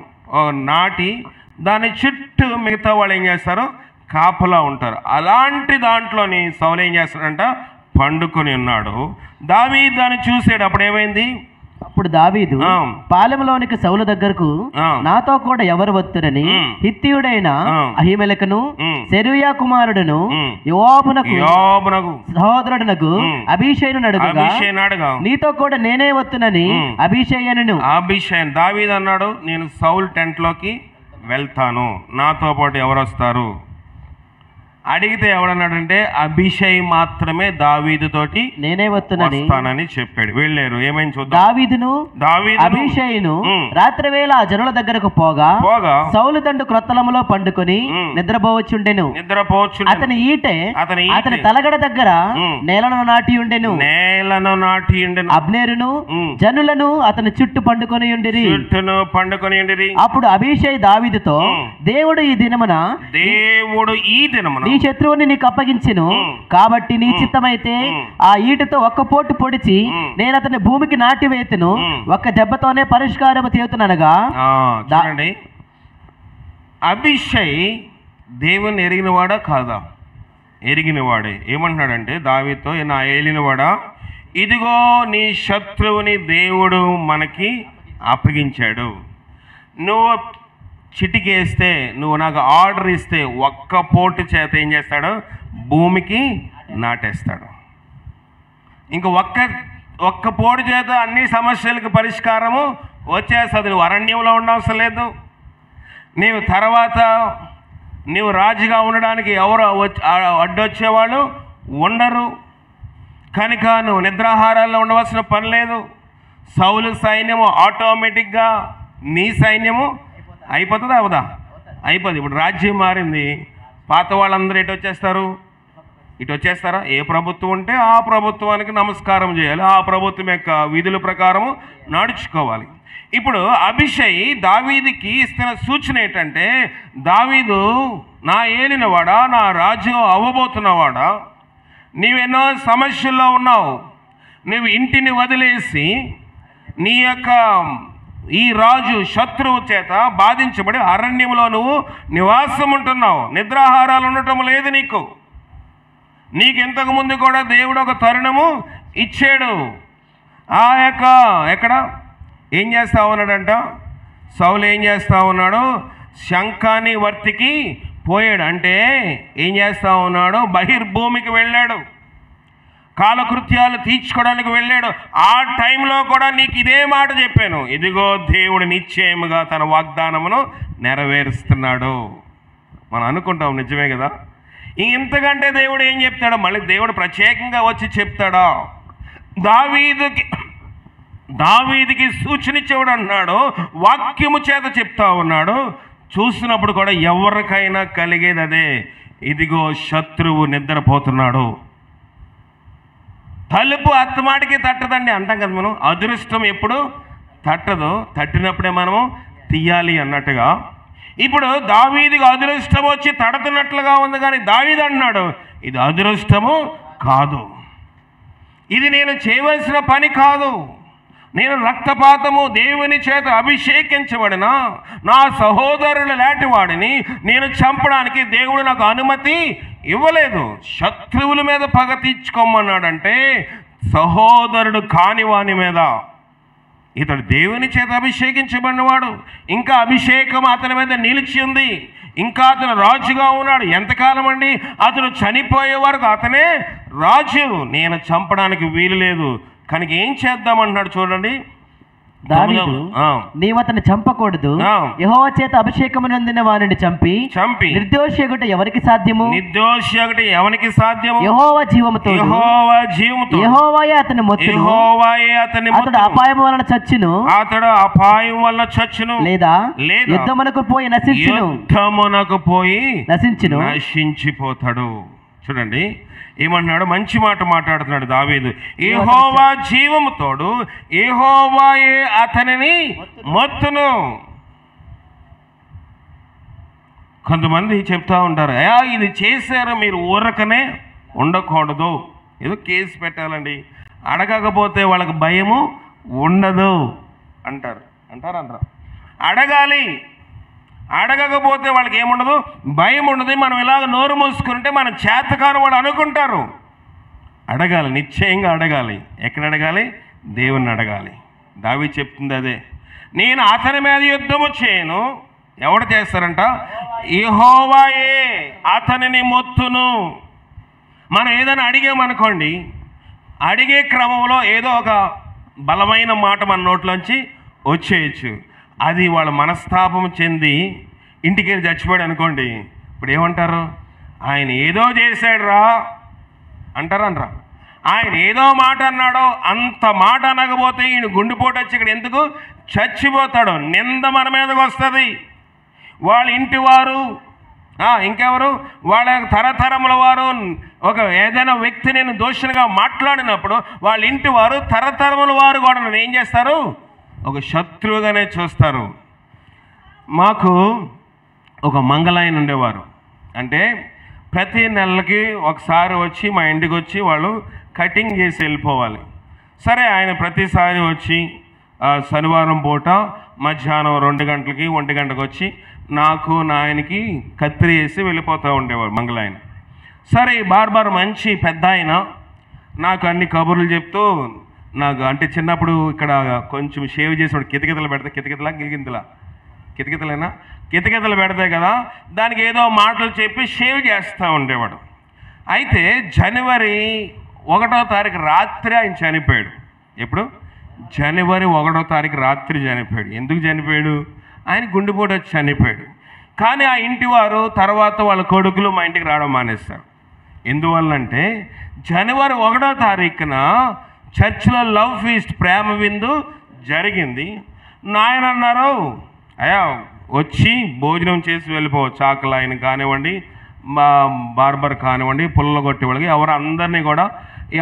[SPEAKER 1] నాటి దాని చుట్టూ మిగతా వాళ్ళు ఏం చేస్తారు? కాపలా ఉంటారు. అలాంటి దాంట్లోని సౌలు ఏం చేస్తాడంట? పండుకొని ఉన్నాడు. దావీదు దాన్ని చూసాడు. అప్పుడు ఏమైంది?
[SPEAKER 2] అప్పుడు దావీదు పాలెంలోనికి సౌలు దగ్గరకు నాతో కూడా ఎవరు వత్తురని హిత్తీయుడైన అహీమెలెకును సెరూయా కుమారుడును యోవాబునకు సహోదరుడునకు అబీషైను అడుగగా నీతో కూడా నేనే వత్తునని అబీషైను.
[SPEAKER 1] దావీదు అన్నాడు, నేను సౌలు టెంట్ లోకి వెళ్తాను, నాతో పాటు ఎవరు వస్తారు అడిగితే ఎవడన్నాడంటే అభిషై మాత్రమే దావీదుతోటి
[SPEAKER 2] నేనే
[SPEAKER 1] వస్తానని చెప్పాడు. వెళ్ళారు. ఏమైంది చూద్దాం.
[SPEAKER 2] దావీదు అభిషైను రాత్రి వేళ ఆ జనుల దగ్గరకు పోగా సౌలు దండు క్రొత్తలములో పండుకొని నిద్రపోవచ్చుండెను. అతని ఈటె అతని తలగడ దగ్గర నేలను నాటి ఉండెను. అబ్నేరును జనులను అతని చుట్టూ పండుకొని ఉండిరి. అప్పుడు అభిషై దావీదుతో, దేవుడు ఈ దినమున నీ శత్రువుని నీకు అప్పగించెను, కాబట్టి నీ చిత్తమైతే ఆ ఈటతో ఒక్క పోటు పొడిచి నేను అతని భూమికి నాటివేతును, ఒక్క దెబ్బతోనే పరిష్కారం చేయుతుననగా.
[SPEAKER 1] అభిషై దేవుని ఎరిగినవాడా కాదా? ఎరిగినవాడే. ఏమంటున్నాడంటే దావీదుతో, నా ఏలినవాడా, ఇదిగో నీ శత్రువుని దేవుడు మనకి అప్పగించాడు. నువ్వు చిటికేస్తే, నువ్వు నాకు ఆర్డర్ ఇస్తే ఒక్క పోటు చేత ఏం చేస్తాడు? భూమికి నాటేస్తాడు. ఇంకా ఒక్క పోటు చేత అన్ని సమస్యలకు పరిష్కారము వచ్చేస్తుంది. నువ్వు అరణ్యంలో ఉండవసరం లేదు. నీవు తర్వాత నీవు రాజుగా ఉండడానికి ఎవరు అడ్డొచ్చేవాళ్ళు ఉండరు. కనుక నువ్వు నిద్రాహారాల్లో ఉండవలసిన పని లేదు. సౌలు సైన్యము ఆటోమేటిక్గా నీ సైన్యము అయిపోతుందా? అవదా? అయిపోతుంది. ఇప్పుడు రాజ్యం మారింది. పాత వాళ్ళందరూ ఇటు వచ్చేస్తారు, ఇటు వచ్చేస్తారా? ఏ ప్రభుత్వం ఉంటే ఆ ప్రభుత్వానికి నమస్కారం చేయాలి, ఆ ప్రభుత్వం యొక్క విధుల ప్రకారము నడుచుకోవాలి. ఇప్పుడు అభిషై దావీదుకి ఇస్తున్న సూచన ఏంటంటే, దావీదు నా ఏలినవాడా, నా రాజు అవ్వబోతున్నవాడా, నీవెన్నో సమస్యల్లో ఉన్నావు. నువ్వు ఇంటిని వదిలేసి నీ యొక్క ఈ రాజు శత్రువు చేత బాధించబడి అరణ్యంలో నువ్వు నివాసం ఉంటున్నావు. నిద్రాహారాలు ఉండటం లేదు నీకు. ఇంతకుముందు కూడా దేవుడు ఒక తరుణము ఇచ్చాడు. ఆ యొక్క ఎక్కడ ఏం చేస్తా ఉన్నాడంట? సౌలు ఏం చేస్తా ఉన్నాడు? శంఖాని వర్తికి పోయాడు. అంటే ఏం చేస్తా ఉన్నాడు? బహిర్భూమికి వెళ్ళాడు, కాలకృత్యాలు తీర్చుకోవడానికి వెళ్ళాడు. ఆ టైంలో కూడా నీకు ఇదే మాట చెప్పాను, ఇదిగో దేవుడు నిశ్చయముగా తన వాగ్దానమును నెరవేరుస్తున్నాడు. మనం అనుకుంటాం, నిజమే కదా. ఇంతకంటే దేవుడు ఏం చెప్తాడో మళ్ళీ దేవుడు ప్రత్యేకంగా వచ్చి చెప్తాడా? దావీదుకి సూచన ఇచ్చేవాడు అన్నాడు, వాక్యము చేత చెప్తా ఉన్నాడు. చూసినప్పుడు కూడా ఎవరికైనా కలిగేది అదే, ఇదిగో శత్రువు నిద్రపోతున్నాడు. తలుపు అత్తమాటికి తట్టదండి అంటాం కదా మనం. అదృష్టం ఎప్పుడు తట్టదు, తట్టినప్పుడే మనము తీయాలి అన్నట్టుగా. ఇప్పుడు దావీదుకి అదృష్టం వచ్చి తడుతున్నట్లుగా ఉంది, కానీ దావీదు అన్నాడు, ఇది అదృష్టము కాదు, ఇది నేను చేయవలసిన పని కాదు. నేను రక్తపాతము దేవుని చేత అభిషేకించబడిన నా సహోదరుల లాంటి వాడిని నేను చంపడానికి దేవుడు నాకు అనుమతి ఇవ్వలేదు. శత్రువుల మీద పగ తీర్చుకోమన్నాడంటే సహోదరుడు కాని వాని మీద. ఇతడు దేవుని చేత అభిషేకించబడినవాడు, ఇంకా అభిషేకం అతని మీద నిలిచి ఉంది, ఇంకా అతను రాజుగా ఉన్నాడు. ఎంతకాలం అండి? అతను చనిపోయే వరకు అతనే రాజు. నేను చంపడానికి వీలు లేదు. కనుక ఏం చేద్దామంటున్నాడు చూడండి.
[SPEAKER 2] దావీదు, నీవు అతన్ని చంపకూడదు, యెహోవా చేత అభిషేకము నొందిన వానిని చంపి నిర్దోషి అగుట ఎవరికి సాధ్యము? యెహోవా జీవముతో యెహోవాయే అతని మొత్తును, అతడు అపాయం వలన చచ్చును, లేదా యుద్ధమునకు పోయి
[SPEAKER 1] నశించిపోతాడు. చూడండి ఏమన్నాడు? మంచి మాట మాట్లాడుతున్నాడు దావీదు. యెహోవా జీవము తోడు, యెహోవాయే అతనిని మొత్తును. కొంతమంది చెప్తా ఉంటారు, ఇది చేశారు మీరు ఊరకనే ఉండకూడదు, ఏదో కేసు పెట్టాలండి, అడగకపోతే వాళ్ళకి భయము ఉండదు అంటారు. అడగకపోతే వాళ్ళకి ఏముండదు, భయం ఉండదు. మనం ఇలాగ నోరు మూసుకుంటే మన చేతకాని వాడు అనుకుంటారు. అడగాలి, నిశ్చయంగా అడగాలి. ఎక్కడ అడగాలి? దేవుణ్ణి అడగాలి. దావీదు చెప్తుంది అదే, నేను అతని మీద యుద్ధము చేయను. ఎవడు చేస్తారంట? యెహోవాయే అతనిని మొత్తును. మనం ఏదైనా అడిగామనుకోండి, అడిగే క్రమంలో ఏదో ఒక బలమైన మాట మన నోట్లోంచి వచ్చేయచ్చు. అది వాళ్ళ మనస్తాపం చెంది ఇంటికి వెళ్ళి చచ్చిపోయాడు అనుకోండి, ఇప్పుడు ఏమంటారు? ఆయన ఏదో చేశాడు రా అంటారనరా? ఆయన ఏదో మాట అన్నాడో అంత మాట అనకపోతే ఈయన గుండెపోటు వచ్చి ఇక్కడ ఎందుకు చచ్చిపోతాడు? నింద మన మీదకి వస్తుంది. వాళ్ళ ఇంటి వారు, ఇంకెవరు, వాళ్ళ తరతరముల వారు ఒక ఏదైనా వ్యక్తి నేను దోషునిగా మాట్లాడినప్పుడు వాళ్ళ ఇంటి వారు తరతరముల వారు కూడా నన్ను ఏం చేస్తారు? ఒక శత్రువుగానే చూస్తారు. మాకు ఒక మంగళాయన ఉండేవారు. అంటే ప్రతి నెలకి ఒకసారి వచ్చి మా ఇంటికి వచ్చి వాళ్ళు కటింగ్ చేసి వెళ్ళిపోవాలి. సరే, ఆయన ప్రతిసారి వచ్చి శనివారం పూట మధ్యాహ్నం 2 గంటలకి 1 గంటకు వచ్చి నాకు నా ఆయనకి కత్తిరి వేసి వెళ్ళిపోతూ ఉండేవారు మంగళాయన. సరే, బార్బార్ మంచి పెద్ద ఆయన నాకు అన్ని కబుర్లు చెప్తూ, నాకు అంటే చిన్నప్పుడు ఇక్కడ కొంచెం షేవ్ చేసేవాడు. కితకితలు పెడతా, కితకితలు పెడతాయి కదా, దానికి ఏదో మాటలు చెప్పి షేవ్ చేస్తూ ఉండేవాడు. అయితే జనవరి 1వ తారీఖు రాత్రి ఆయన చనిపోయాడు. ఎప్పుడు? జనవరి 1వ తారీఖు రాత్రి చనిపోయాడు. ఎందుకు చనిపోయాడు? ఆయన గుండెపోటు వచ్చి చనిపోయాడు. కానీ ఆ ఇంటి వారు తర్వాత వాళ్ళ కొడుకులు మా ఇంటికి రావడం మానేస్తారు. ఎందువల్లంటే జనవరి 1వ తారీఖున చర్చిలో లవ్ ఫీస్ట్, ప్రేమ విందు జరిగింది. నాయన అన్నారు, అయ్యా వచ్చి భోజనం చేసి వెళ్ళిపోవచ్చు. ఆకలి ఆయన కానివ్వండి, మా బార్బర్ కానివ్వండి, పుల్లగొట్టి వాళ్ళకి అందరినీ కూడా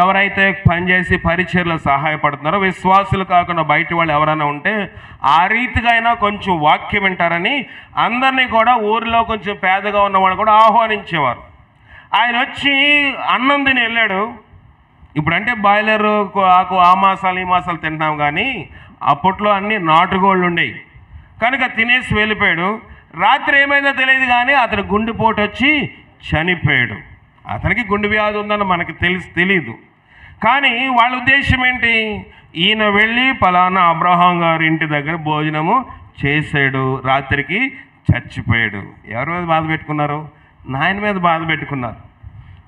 [SPEAKER 1] ఎవరైతే పనిచేసి పరిచర్లో సహాయపడుతున్నారో విశ్వాసులు కాకుండా బయట వాళ్ళు ఎవరైనా ఉంటే ఆ రీతిగా అయినా కొంచెం వాక్యం వింటారని అందరినీ కూడా ఊరిలో కొంచెం పేదగా ఉన్నవాళ్ళు కూడా ఆహ్వానించేవారు. ఆయన వచ్చి అన్నం తిని వెళ్ళాడు. ఇప్పుడంటే బాయిలర్ ఆకు ఆ మాసాలు ఈ మాసాలు తింటున్నాం, కానీ అప్పట్లో అన్నీ నాటుగోళ్ళు ఉండేవి కనుక తినేసి వెళ్ళిపోయాడు. రాత్రి ఏమైందో తెలియదు కానీ అతను గుండెపోటు వచ్చి చనిపోయాడు. అతనికి గుండె వ్యాధి ఉందని మనకి తెలీదు. కానీ వాళ్ళ ఉద్దేశం ఏంటి? ఈయన వెళ్ళి పలానా అబ్రహాం గారి ఇంటి దగ్గర భోజనము చేశాడు, రాత్రికి చచ్చిపోయాడు. ఎవరి మీద బాధ పెట్టుకున్నారు? నాయన మీద బాధ పెట్టుకున్నారు.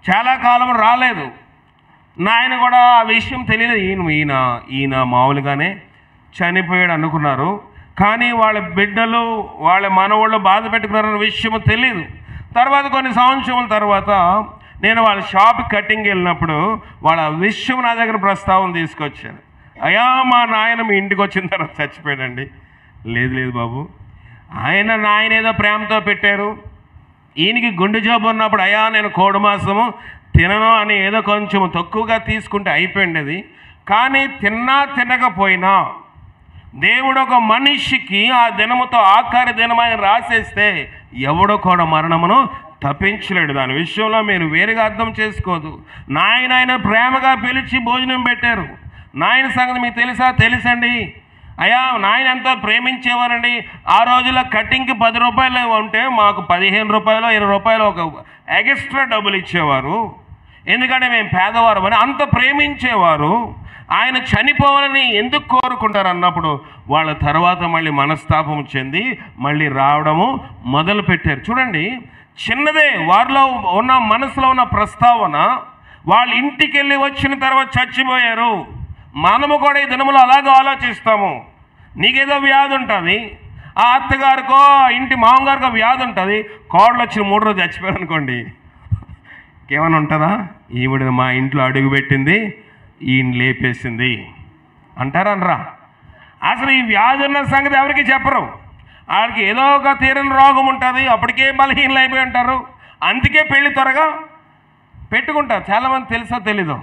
[SPEAKER 1] చాలా కాలం రాలేదు. నాయన కూడా ఆ విషయం తెలియదు. ఈయన మామూలుగానే చనిపోయాడు అనుకున్నారు. కానీ వాళ్ళ బిడ్డలు వాళ్ళ మనవాళ్ళు బాధ పెట్టుకున్నారన్న విషయం తెలియదు. తర్వాత కొన్ని సంవత్సరాల తర్వాత నేను వాళ్ళ షాప్ కటింగ్ వెళ్ళినప్పుడు వాళ్ళ విషయం నా దగ్గర ప్రస్తావన తీసుకొచ్చాను. అయ్యా మా నాయన మీ ఇంటికి వచ్చిన తర్వాత చచ్చిపోయాడండి. లేదు బాబు, నాయన ఏదో ప్రేమతో పెట్టారు. ఈయనకి గుండె జబ్బు ఉన్నప్పుడు అయ్యా నేను కోడి మాంసము తినను అని ఏదో కొంచెం తక్కువగా తీసుకుంటే అయిపోయింది అది. కానీ తినకపోయినా దేవుడు ఒక మనిషికి ఆ దినముతో ఆఖరి దినమని రాసేస్తే ఎవడో కూడా మరణమును తప్పించలేడు. దాని విషయంలో మీరు వేరుగా అర్థం చేసుకోదు. నాయన ప్రేమగా పిలిచి భోజనం పెట్టారు. నాయన సంగతి మీకు తెలుసండి. అయ్యా నాయన ఎంతో ప్రేమించేవారండి. ఆ రోజుల్లో కటింగ్కి 10 రూపాయలు ఉంటే మాకు 15 రూపాయలు 20 రూపాయలు ఒక ఎక్స్ట్రా డబ్బులు ఇచ్చేవారు. ఎందుకంటే మేము పేదవారు అని అంత ప్రేమించేవారు. ఆయన చనిపోవాలని ఎందుకు కోరుకుంటారు అన్నప్పుడు వాళ్ళ తర్వాత మళ్ళీ మనస్తాపం చెంది మళ్ళీ రావడము మొదలుపెట్టారు. చూడండి, చిన్నదే వారిలో ఉన్న మనసులో ఉన్న ప్రస్తావన. వాళ్ళ ఇంటికి వెళ్ళి వచ్చిన తర్వాత చచ్చిపోయారు. మనము కూడా ఈ దినములో అలాగే ఆలోచిస్తాము. నీకేదో వ్యాధి ఉంటుంది, ఆ అత్తగారికో ఇంటి మామగారికో వ్యాధి ఉంటుంది, కోడలు వచ్చిన 3 రోజులు చచ్చిపోయారు అనుకోండి, ఏమైనా ఉంటుందా? ఈవిడ మా ఇంట్లో అడుగు పెట్టింది, ఈయన లేపేసింది అంటారనరా? అసలు ఈ వ్యాధి ఉన్న సంగతి ఎవరికి చెప్పరు. వాళ్ళకి ఏదో ఒక తీరని రోగం ఉంటుంది, అప్పటికే బలహీనలు అయిపోయి ఉంటారు. అందుకే పెళ్ళి త్వరగా పెట్టుకుంటారు. చాలామంది తెలుసో తెలీదు.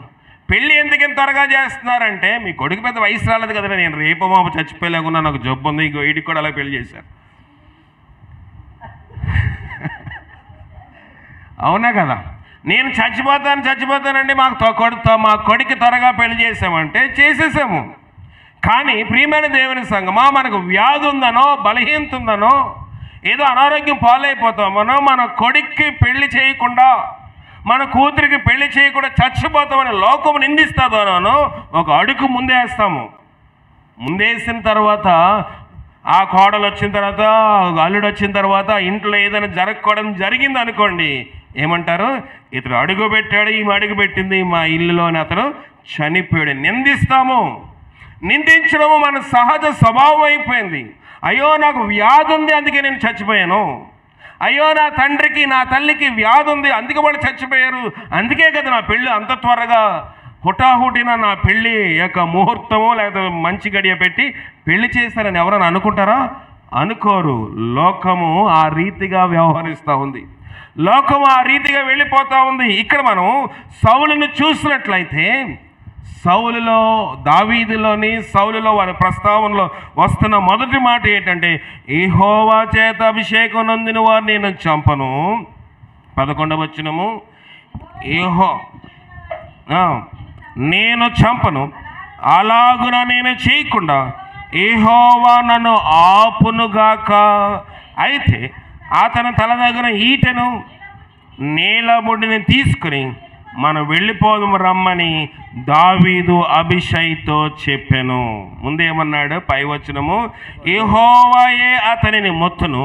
[SPEAKER 1] పెళ్ళి ఎందుకు త్వరగా చేస్తున్నారంటే మీ కొడుకు పెద్ద వయసు రాలేదు కదా, నేను రేపు మాపు చచ్చిపోలేకున్నా, నాకు జబ్బు ఉంది, ఇంకో వీడికి కూడా అలా పెళ్లి చేశారు. అవునా కదా? నేను చచ్చిపోతానండి మా కొడుకు త్వరగా పెళ్లి చేసామంటే చేసేసాము. కానీ ప్రియమైన దేవుని సంగమా, మనకు వ్యాధి ఉందనో బలహీనత ఉందనో ఏదో అనారోగ్యం పాలైపోతామనో మన కొడుక్కి పెళ్లి చేయకుండా మన కూతురికి పెళ్లి చేయకుండా చచ్చిపోతామని లోకం నిందిస్తుందనో ఒక అడుగు ముందేస్తాము. ముందేసిన తర్వాత ఆ కోడలు వచ్చిన తర్వాత అల్లుడు వచ్చిన తర్వాత ఇంట్లో ఏదైనా జరగకూడదు జరిగింది అనుకోండి, ఏమంటారు? ఇతడు అడుగు పెట్టాడు, ఈమె అడుగు పెట్టింది మా ఇల్లులోని, అతను చనిపోయాడు. నిందిస్తాము. నిందించడము మన సహజ స్వభావం అయిపోయింది. అయ్యో నాకు వ్యాధి ఉంది అందుకే నేను చచ్చిపోయాను, అయ్యో నా తండ్రికి నా తల్లికి వ్యాధి ఉంది, అందుకే వాళ్ళు చచ్చిపోయారు, అందుకే కదా నా పెళ్ళి అంత త్వరగా హుటాహుటిన నా పెళ్ళి యొక్క ముహూర్తమో లేదా మంచి గడియ పెట్టి పెళ్లి చేశారని ఎవరైనా అనుకుంటారా? అనుకోరు. లోకము ఆ రీతిగా వ్యవహరిస్తూ ఉంది, లోకము ఆ రీతిగా వెళ్ళిపోతూ ఉంది. ఇక్కడ మనం సౌలును చూసినట్లయితే సౌలులో దావీదులోని సౌలులో వారి ప్రస్తావనలో వస్తున్న మొదటి మాట ఏంటంటే, యెహోవా చేత అభిషేకం నొందిన వారు నేను చంపను. 11వ వచనము, నేను చంపను, అలాగున నేను చేయకుండా యెహోవా నన్ను ఆపునుగాక. అయితే అతని తల దగ్గర ఈటెను నీలముడిని తీసుకుని మనం వెళ్ళిపోదాము రమ్మని దావీదు అభిషైతో చెప్పాను. ముందేమన్నాడు? పై వచనము, యెహోవాయే అతనిని మొత్తును,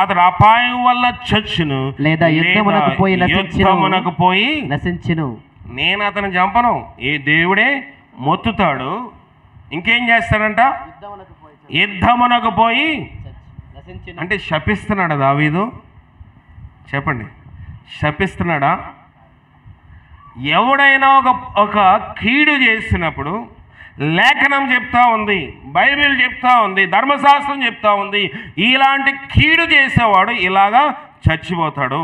[SPEAKER 1] అతడు అపాయం వల్ల చచ్చును
[SPEAKER 2] లేదా యుద్ధమునకు పోయి నశించును.
[SPEAKER 1] నేను అతను చంపను, ఏ దేవుడే మొత్తుతాడు. ఇంకేం చేస్తాడంట? యుద్ధమునకు పోయి అంటే శపిస్తున్నాడా దావీదు? చెప్పండి, శపిస్తున్నాడా? ఎవడైనా ఒక కీడు చేసినప్పుడు లేఖనం చెప్తా ఉంది, బైబిల్ చెప్తా ఉంది, ధర్మశాస్త్రం చెప్తా ఉంది, ఇలాంటి కీడు చేసేవాడు ఇలాగా చచ్చిపోతాడు.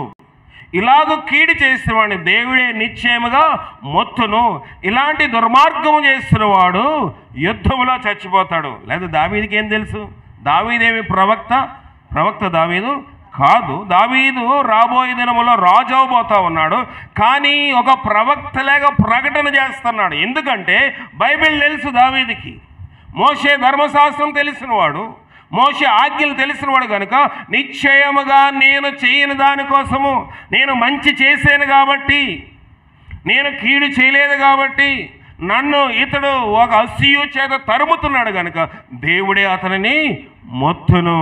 [SPEAKER 1] ఇలాగ కీడు చేసేవాడిని దేవుడే నిశ్చయముగా మొత్తును. ఇలాంటి దుర్మార్గము చేస్తున్నవాడు యుద్ధములో చచ్చిపోతాడు. లేదా దావీదుకి ఏం తెలుసు? దావీదేమి ప్రవక్త దావీదు కాదు. దావీదు రాబోయే దినములో రాజు అవబోతా ఉన్నాడు, కానీ ఒక ప్రవక్తలాగా ప్రకటన చేస్తున్నాడు. ఎందుకంటే బైబిల్ తెలుసు దావీదుకి, మోషే ధర్మశాస్త్రం తెలిసినవాడు, మోషే ఆజ్ఞలు తెలిసినవాడు కనుక నిశ్చయముగా నేను చేయని దానికోసము, నేను మంచి చేశాను కాబట్టి, నేను కీడు చేయలేదు కాబట్టి నన్ను ఇతడు ఒక అసూయ చేత తరుముతున్నాడు కనుక దేవుడే అతనిని మొత్తును.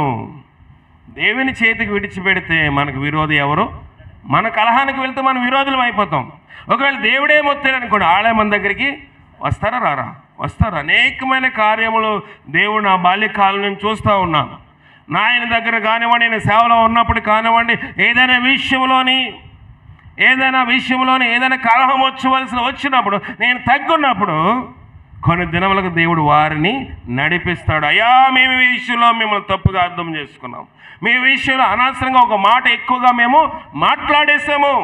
[SPEAKER 1] దేవుని చేతికి విడిచిపెడితే మనకు విరోధి ఎవరు? మన కలహానికి వెళ్తే మనం విరోధులం అయిపోతాం. ఒకవేళ దేవుడే మొత్తారనుకోండి, ఆలయం మన దగ్గరికి వస్తారా? రారా? వస్తారు. అనేకమైన కార్యములు దేవుడు నా బాల్యకాలం నుంచి చూస్తూ ఉన్నాను. నా ఆయన దగ్గర కానివ్వండి, నేను సేవలో ఉన్నప్పుడు కానివ్వండి, ఏదైనా విషయంలోని ఏదైనా కలహం వచ్చినప్పుడు, నేను తగ్గున్నప్పుడు కొన్ని దినములకు దేవుడు వారిని నడిపిస్తాడు. అయ్యా మేము ఈ విషయంలో మిమ్మల్ని తప్పుగా అర్థం చేసుకున్నాం, మీ విషయంలో అనవసరంగా ఒక మాట ఎక్కువగా మేము మాట్లాడేసాము,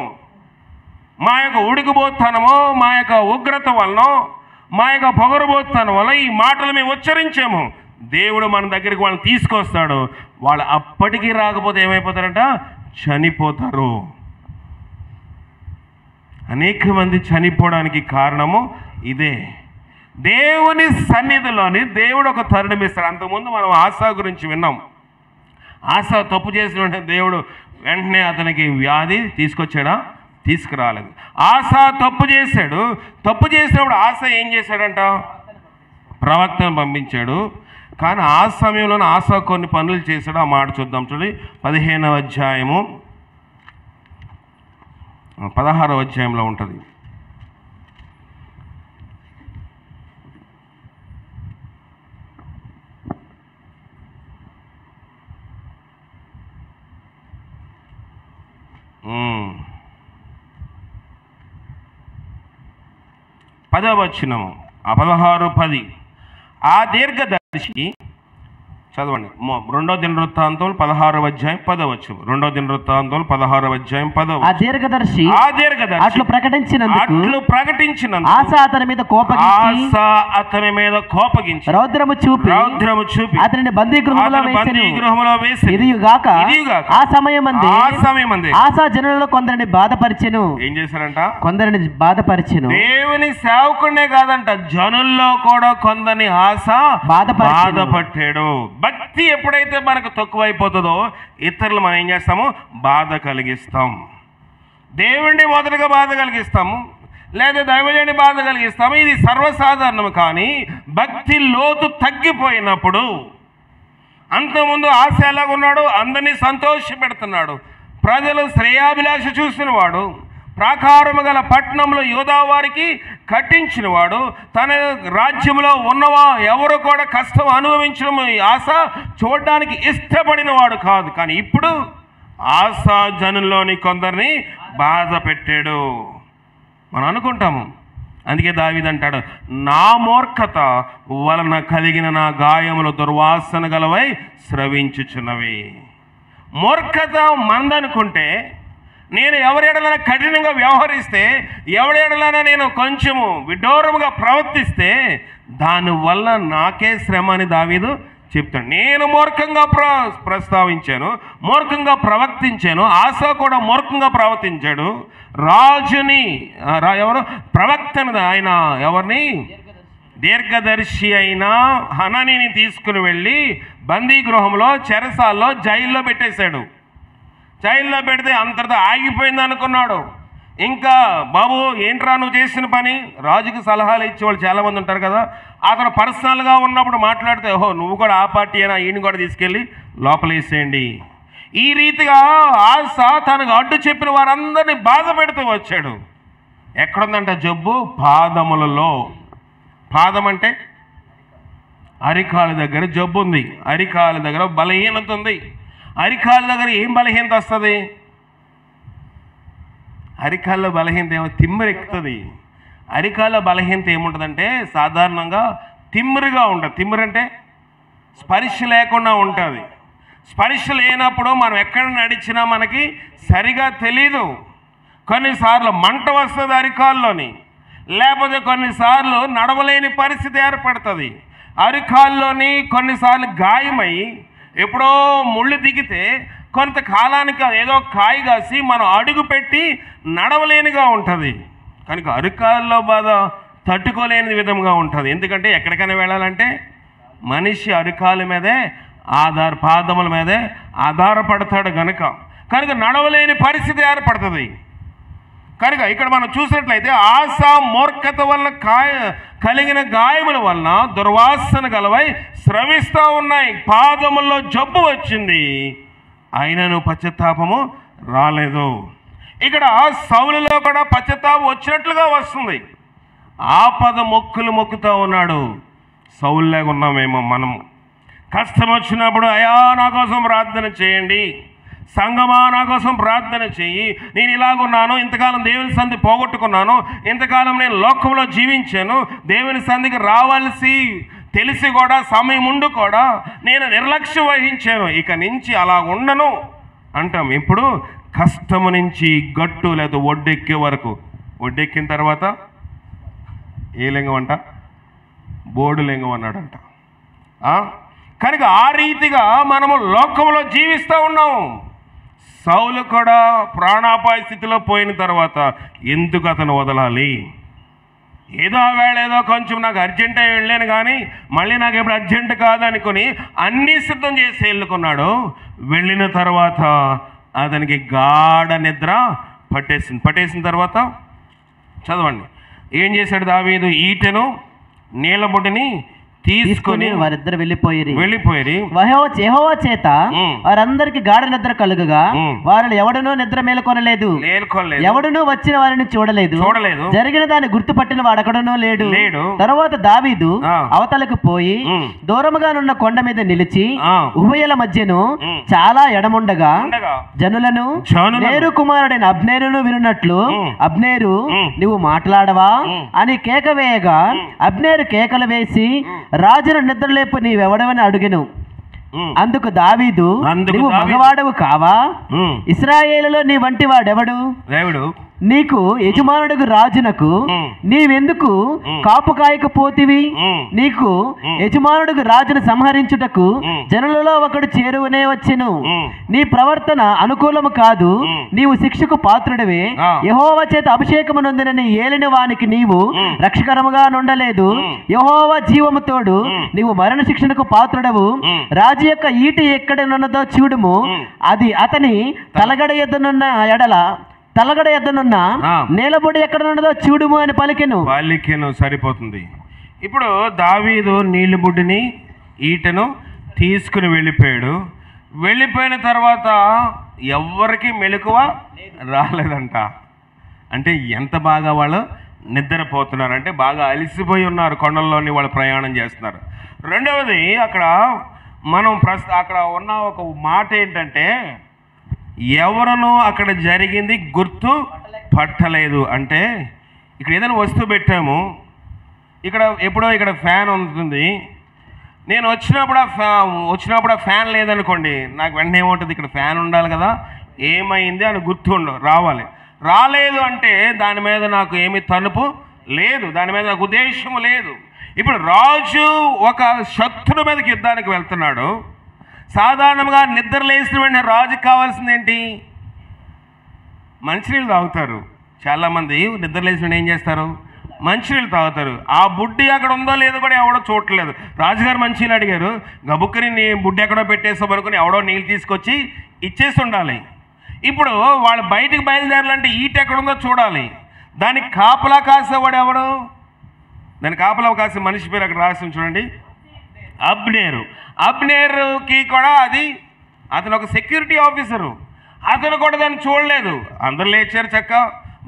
[SPEAKER 1] మా యొక్క ఉడికిపోతానమో, మా యొక్క ఉగ్రత వలన, మా యొక్క పొగరబోతాను వల్ల ఈ మాటలు మేము ఉచ్చరించాము. దేవుడు మన దగ్గరికి వాళ్ళని తీసుకొస్తాడు. వాళ్ళు అప్పటికీ రాకపోతే ఏమైపోతారంట? చనిపోతారు. అనేక మంది చనిపోవడానికి కారణము ఇదే. దేవుని సన్నిధిలోని దేవుడు ఒక తరుణం ఇస్తాడు. అంతకుముందు మనం ఆశా గురించి విన్నాం. ఆశా తప్పు చేసిన వెంటనే దేవుడు వెంటనే అతనికి వ్యాధి తీసుకొచ్చాడా? తీసుకురాలేదు. ఆశా తప్పు చేశాడు. తప్పు చేసినప్పుడు ఆశ ఏం చేశాడంట? ప్రవక్తను పంపించాడు. కానీ ఆ సమయంలోనే ఆశ కొన్ని పనులు చేశాడు. ఆ మాట చూద్దాం. చూడండి, 15వ అధ్యాయము 16వ అధ్యాయంలో ఉంటుంది. పదవచనము 16:10 ఆ దీర్ఘదర్శి చదవండి. 2వ దినవృత్తాంతం 16వ అధ్యాయం 10వ వచనం. 2వ దినవృత్తాంతం 16వ అధ్యాయం 10వ.
[SPEAKER 2] ఆ దీర్ఘదర్శి అట్లు ప్రకటించినందుకు ఆశ అతని మీద కోపగించి రౌద్రము చూపి అతనిని బందీగృహములో వేసి ఇదిగాక ఆ సమయమందే ఆశ జనులలో కొందరిని బాధపరిచెను.
[SPEAKER 1] ఏం చేశారంట?
[SPEAKER 2] కొందరిని బాధపరిచెను.
[SPEAKER 1] దేవుని సేవకుడే కాదంట, జనుల్లో కూడా కొందరిని ఆశ బాధపట్టాడు. భక్తి ఎప్పుడైతే మనకు తక్కువైపోతుందో ఇతరులు మనం ఏం చేస్తాము? బాధ కలిగిస్తాం. దేవుడిని మొదటగా బాధ కలిగిస్తాము, లేదా దైవజనుని బాధ కలిగిస్తాము. ఇది సర్వసాధారణం. కానీ భక్తి లోతు తగ్గిపోయినప్పుడు, అంతకుముందు ఆశ ఎలాగున్నాడు? అందరినీ సంతోష పెడుతున్నాడు, ప్రజలు శ్రేయాభిలాష చూసినవాడు, ప్రాకారము గల పట్టణంలో యోధా వారికి కట్టించినవాడు, తన రాజ్యంలో ఉన్నవా ఎవరు కూడా కష్టం అనుభవించడం ఆశ చూడడానికి ఇష్టపడినవాడు కాదు. కానీ ఇప్పుడు ఆసా జనుల్లోని కొందరిని బాధ పెట్టాడు. మనం అనుకుంటాము. అందుకే దావీదు అంటాడు, నా మూర్ఖత వలన కలిగిన నా గాయములు దుర్వాసన గలవై స్రవించుచున్నవి. మూర్ఖత మందనుకుంటే, నేను ఎవరెడలైనా కఠినంగా వ్యవహరిస్తే, ఎవరెడలైనా నేను కొంచెము విడ్డూరముగా ప్రవర్తిస్తే దానివల్ల నాకే శ్రమ అని దావీదు చెప్తాడు. నేను మూర్ఖంగా ప్రస్తావించాను, మూర్ఖంగా ప్రవర్తించాను. ఆసా కూడా మూర్ఖంగా ప్రవర్తించాడు. రాజుని ఎవరు ప్రవక్తను ఆయన ఎవరిని దీర్ఘదర్శి అయిన హననీని తీసుకుని వెళ్ళి బందీ గృహంలో చెరసాల్లో జైల్లో పెట్టేశాడు. జైల్లో పెడితే అంతటితో ఆగిపోయింది అనుకున్నాడు. ఇంకా బాబు ఏంట్రా నువ్వు చేసిన పని, రాజుకి సలహాలు ఇచ్చేవాళ్ళు చాలామంది ఉంటారు కదా. అతను పర్సనల్గా ఉన్నప్పుడు మాట్లాడితే, ఓహో నువ్వు కూడా ఆ పార్టీ అయినా, ఈయన కూడా తీసుకెళ్ళి లోపలేసేయండి. ఈ రీతిగా ఆస తనకు అడ్డు చెప్పిన వారందరినీ బాధ పెడుతూ వచ్చాడు. ఎక్కడుందంట జబ్బు? పాదములలో. పాదం అంటే అరికాల దగ్గర జబ్బు ఉంది, అరికాల దగ్గర బలహీనత ఉంది. అరికాల దగ్గర ఏం బలహీనత వస్తుంది? అరికాల్లో బలహీనత ఏమో తిమ్మిరెక్కుతుంది. అరికాల్లో బలహీనత ఏముంటుందంటే సాధారణంగా తిమ్మిరిగా ఉంటుంది. తిమ్మిరంటే స్పర్శ లేకుండా ఉంటుంది. స్పర్శ లేనప్పుడు మనం ఎక్కడ నడిచినా మనకి సరిగా తెలీదు. కొన్నిసార్లు మంట వస్తుంది అరికాల్లోని, లేకపోతే కొన్నిసార్లు నడవలేని పరిస్థితి ఏర్పడుతుంది. అరికాల్లోని కొన్నిసార్లు గాయమై ఎప్పుడో ముళ్ళు దిగితే కొంతకాలానికి ఏదో కాయ కాసి మనం అడుగు పెట్టి నడవలేనిగా ఉంటుంది. కనుక అరికాల్లో బాధ తట్టుకోలేని విధంగా ఉంటుంది. ఎందుకంటే ఎక్కడికైనా వెళ్ళాలంటే మనిషి అరికాల మీదే పాదముల మీదే ఆధారపడతాడు కనుక నడవలేని పరిస్థితి ఏర్పడుతుంది. కనుక ఇక్కడ మనం చూసినట్లయితే ఆసా మూర్ఖత వలన కలిగిన గాయముల వలన దుర్వాసన గలవై స్రవిస్తూ ఉన్నాయి. పాదముల్లో జబ్బు వచ్చింది, అయినను పశ్చాత్తాపము రాలేదు. ఇక్కడ సౌలులో కూడా పశ్చాత్తాపం వచ్చినట్లుగా వస్తుంది. ఆపద మొక్కుతూ ఉన్నాడు. సౌలులాగా ఉన్నామేమో మనము. కష్టం వచ్చినప్పుడు అయా నా కోసం ప్రార్థన చేయండి, సంగమా నా కోసం ప్రార్థన చెయ్యి, నేను ఇలాగున్నాను, ఇంతకాలం దేవుని సంధి పోగొట్టుకున్నాను, ఇంతకాలం నేను లోకంలో జీవించాను, దేవుని సంధికి రావాల్సి తెలిసి కూడా సమయం ఉండి కూడా నేను నిర్లక్ష్యం వహించాను, ఇక నుంచి అలా ఉండను అంటాం. ఇప్పుడు కష్టము నుంచి గట్టు లేదా ఒడ్డెక్కే వరకు, ఒడ్డెక్కిన తర్వాత ఏ లింగం అంట? బోర్డు లింగం అన్నాడంట. కనుక ఆ రీతిగా మనము లోకంలో జీవిస్తూ ఉన్నాము. సౌలు కూడా ప్రాణాపాయ స్థితిలో పోయిన తర్వాత ఎందుకు అతను వదలాలి? ఏదో వేళ ఏదో కొంచెం నాకు అర్జెంట్ అయి వెళ్ళాను కానీ మళ్ళీ నాకు ఎప్పుడు అర్జెంట్ కాదనుకుని అన్నీ సిద్ధం చేసి వెళ్ళుకున్నాడు. వెళ్ళిన తర్వాత అతనికి గాఢ నిద్ర పట్టేసిన తర్వాత చదవండి ఏం చేశాడు దావీదు? ఈటెను నీలబొడ్డుని తీసుకొని
[SPEAKER 2] వారిద్దరు వెళ్ళిపోయి
[SPEAKER 1] యెహోవా
[SPEAKER 2] చేత వారందరికి గాఢ నిద్ర కలుగగా వారిని ఎవడనూ నిద్ర మేలుకొనలేదు, ఎవడనూ వచ్చిన వారిని చూడలేదు. జరిగిన దాన్ని గుర్తుపట్టిన వాడెక్కడనూ లేడు. తరువాత దావీదు అవతలకు పోయి దూరముగానున్న కొండ మీద నిలిచి ఉభయల మధ్యను చాలా ఎడముండగా జనులను నేరు కుమారుడైన అబ్నేరును వినున్నట్లు, అబ్నేరు నువ్వు మాట్లాడవా అని కేక వేయగా అబ్నేరు కేకలు వేసి రాజును నిద్రలేపు నీవెవడవని అడుగెను. అందుకు దావీదు నువ్వు మగవాడవు కావా? ఇశ్రాయేలులో నీ వంటి వాడెవడు? నీకు యజమానుడుగు రాజునకు నీవెందుకు కాపు కాయకపోతివి? నీకు యజమానుడుగు రాజును సంహరించుటకు జనులలో ఒకడు చేరువనే వచ్చెను. నీ ప్రవర్తన అనుకూలము కాదు, నీవు శిక్షకు పాత్రుడివే. యెహోవా చేత అభిషేకము నొందిన నీ ఏలిన వానికి నీవు రక్షకరముగా నుండలేదు. యెహోవా జీవము తోడు నీవు మరణ శిక్షణకు పాత్రుడవు. రాజు యొక్క ఈట ఎక్కడనున్నదో చూడుము, అది అతని తలగడ ఎద్దనున్న నేలబొడి ఎక్కడ ఉన్నదో చూడుము అని పలికెను.
[SPEAKER 1] సరిపోతుంది. ఇప్పుడు దావీదు నీళ్ళబుడ్డిని ఈటను తీసుకుని వెళ్ళిపోయిన తర్వాత ఎవరికి మెలకువ రాలేదంట. అంటే ఎంత బాగా వాళ్ళు నిద్రపోతున్నారు అంటే బాగా అలసిపోయి ఉన్నారు, కొండల్లోని వాళ్ళు ప్రయాణం చేస్తున్నారు. రెండవది అక్కడ మనం అక్కడ ఉన్న ఒక మాట ఏంటంటే ఎవరను అక్కడ జరిగింది గుర్తు పట్టలేదు. అంటే ఇక్కడ ఏదైనా వస్తువు పెట్టాము, ఇక్కడ ఎప్పుడో ఇక్కడ ఫ్యాన్ ఉంటుంది, నేను వచ్చినప్పుడు ఆ ఫ్యాన్ లేదనుకోండి, నాకు వెంటనే ఏముంటుంది, ఇక్కడ ఫ్యాన్ ఉండాలి కదా, ఏమైంది అని గుర్తు రావాలి. రాలేదు అంటే దాని మీద నాకు ఏమి తలుపు లేదు, దాని మీద నాకు ఉద్దేశం లేదు. ఇప్పుడు రాజు ఒక శత్రు మీదకి యుద్ధానికి వెళ్తున్నాడు. సాధారణంగా నిద్ర లేచిన వెంటనే రాజుకి కావాల్సింది ఏంటి? మంచినీళ్ళు తాగుతారు. చాలామంది నిద్ర లేచిన ఏం చేస్తారు? మంచినీళ్ళు తాగుతారు. ఆ బుడ్డి అక్కడ ఉందో లేదో కూడా ఎవడో చూడట్లేదు. రాజుగారు మంచినీళ్ళు అడిగారు, గబుక్కని నీ బుడ్డి ఎక్కడో పెట్టేస్తాం అనుకుని ఎవడో నీళ్ళు తీసుకొచ్చి ఇచ్చేసి ఉండాలి. ఇప్పుడు వాళ్ళు బయటికి బయలుదేరాలంటే ఈట ఎక్కడుందో చూడాలి. దానికి కాపలా కాసేవాడు ఎవడు? దానికి కాపలా కాసే మనిషి పేరు అక్కడ రాసి చూడండి, అబ్నేరు. అబ్నేరుకి కూడా అతను ఒక సెక్యూరిటీ ఆఫీసరు. అతను కూడా దాన్ని చూడలేదు. అందరు లేచారు, చక్క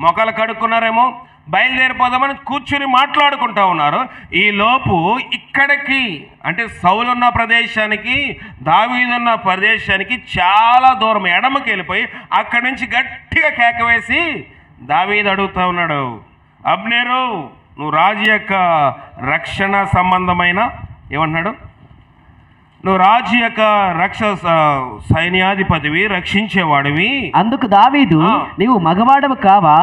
[SPEAKER 1] మొక్కలు కడుక్కున్నారేమో, బయలుదేరిపోదామని కూర్చుని మాట్లాడుకుంటా ఉన్నారు. ఈ లోపు ఇక్కడికి అంటే సౌలు ఉన్న ప్రదేశానికి దావీదు ఉన్న ప్రదేశానికి చాలా దూరం ఎడమకి వెళ్ళిపోయి అక్కడి నుంచి గట్టిగా కేక వేసి దావీదు అడుగుతా ఉన్నాడు, అబ్నేరు నువ్వు రాజు యొక్క రక్షణ సంబంధమైన ఏమంటున్నాడు, నువ్వు రాజు యొక్క సైన్యాధిపతివి, రక్షించేవాడివి.
[SPEAKER 2] అందుకు దావీదు, నీవు మగవాడవు కావా?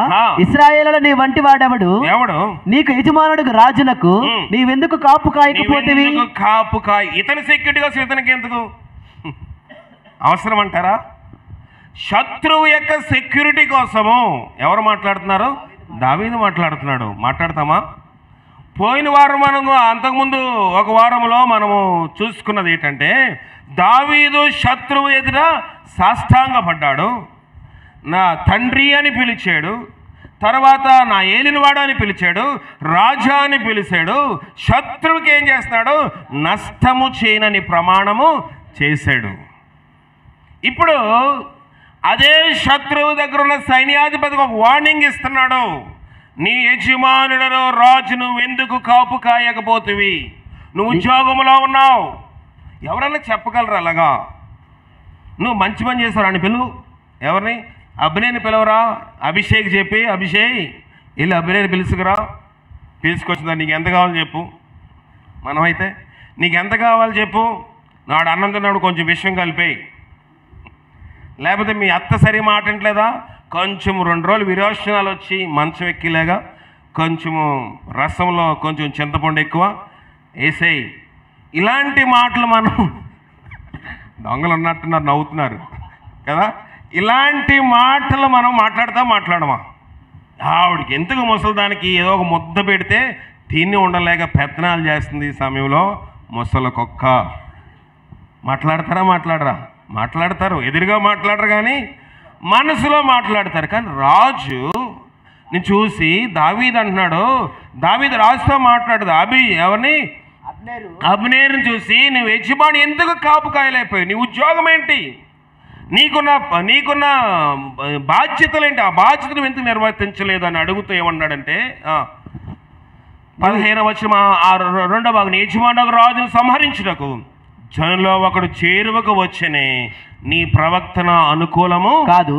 [SPEAKER 2] ఇశ్రాయేలులో నీ వంటి వాడెవడు?
[SPEAKER 1] ఎవడు? నీకు
[SPEAKER 2] యజమానుడికి రాజునకు నీవెందుకు కాపు కాయకపోతేవి?
[SPEAKER 1] కాపు కాయ ఇతని సెక్యూరిటీ కోసం ఇతనికి ఎందుకు అవసరం అంటారా? శత్రువు యొక్క సెక్యూరిటీ కోసము ఎవరు మాట్లాడుతున్నారు? దావీదు మాట్లాడుతున్నాడు. మాట్లాడతామా? పోయిన వారం మనము అంతకుముందు ఒక వారంలో మనము చూసుకున్నది ఏంటంటే, దావీదు శత్రువు ఎదుట సాష్టాంగపడ్డాడు, నా తండ్రి అని పిలిచాడు, తర్వాత నా ఏలినవాడు అని పిలిచాడు, రాజా అని పిలిచాడు. శత్రువుకి ఏం చేస్తున్నాడు? నష్టము చేయనని ప్రమాణము చేశాడు. ఇప్పుడు అదే శత్రువు దగ్గర ఉన్న సైన్యాధిపతికి ఒక వార్నింగ్ ఇస్తున్నాడు, నీ యజమానుడను రాజు నువ్వు ఎందుకు కాపు కాయకపోతివి? నువ్వు ఉద్యోగంలో ఉన్నావు. ఎవరన్నా చెప్పగలరా అలాగా? నువ్వు మంచి పని చేస్తావు అని పిలువు. ఎవరిని? అభినయని పిలవరా? అభిషేక్ చెప్పి, అభిషేక్ వెళ్ళి అభినయని పిలుచుకురా, పిలుచుకొచ్చిందా, నీకు ఎంత కావాలో చెప్పు. మనమైతే నీకు ఎంత కావాలో చెప్పు, నాడు అన్నం తిన్నాడు కొంచెం విషయం కలిపేయి. లేకపోతే మీ అత్త సరి మాటంటలేదా, కొంచెం 2 రోజులు విరోచనాలు వచ్చి మంచం ఎక్కిలేగా కొంచెము రసంలో కొంచెం చింతపండు ఎక్కువ వేసేయి. ఇలాంటి మాటలు మనం దొంగలు ఉన్నట్టున్నారు, నవ్వుతున్నారు కదా. ఇలాంటి మాటలు మనం మాట్లాడమా? ఆవిడికి ఎందుకు ముసలిదానికి ఏదో ఒక ముద్ద పెడితే తిని ఉండలేక పెత్తనాలు చేస్తుంది ఈ సమయంలో ముసలి కుక్క. మాట్లాడరా? మాట్లాడతారు, ఎదురుగా మాట్లాడరు కానీ మనసులో మాట్లాడతారు. కానీ రాజు నేను చూసి దావీదు అంటున్నాడు, దావీదు రాజుతో మాట్లాడదు, ఎవరిని? అబ్నేరుని చూసి, నువ్వు యజమాని ఎందుకు కాపు కాయలేకపోయావు? నీ ఉద్యోగం ఏంటి? నీకున్న బాధ్యతలు ఏంటి? ఆ బాధ్యతను ఎందుకు నిర్వర్తించలేదు అని అడుగుతూ ఏమన్నాడంటే, 15వ వచనం 2వ భాగం, యజమాని రాజును సంహరించుటకు జనులో ఒకడు చేరువకు వచ్చనే నీ ప్రవక్తన అనుకూలము కాదు.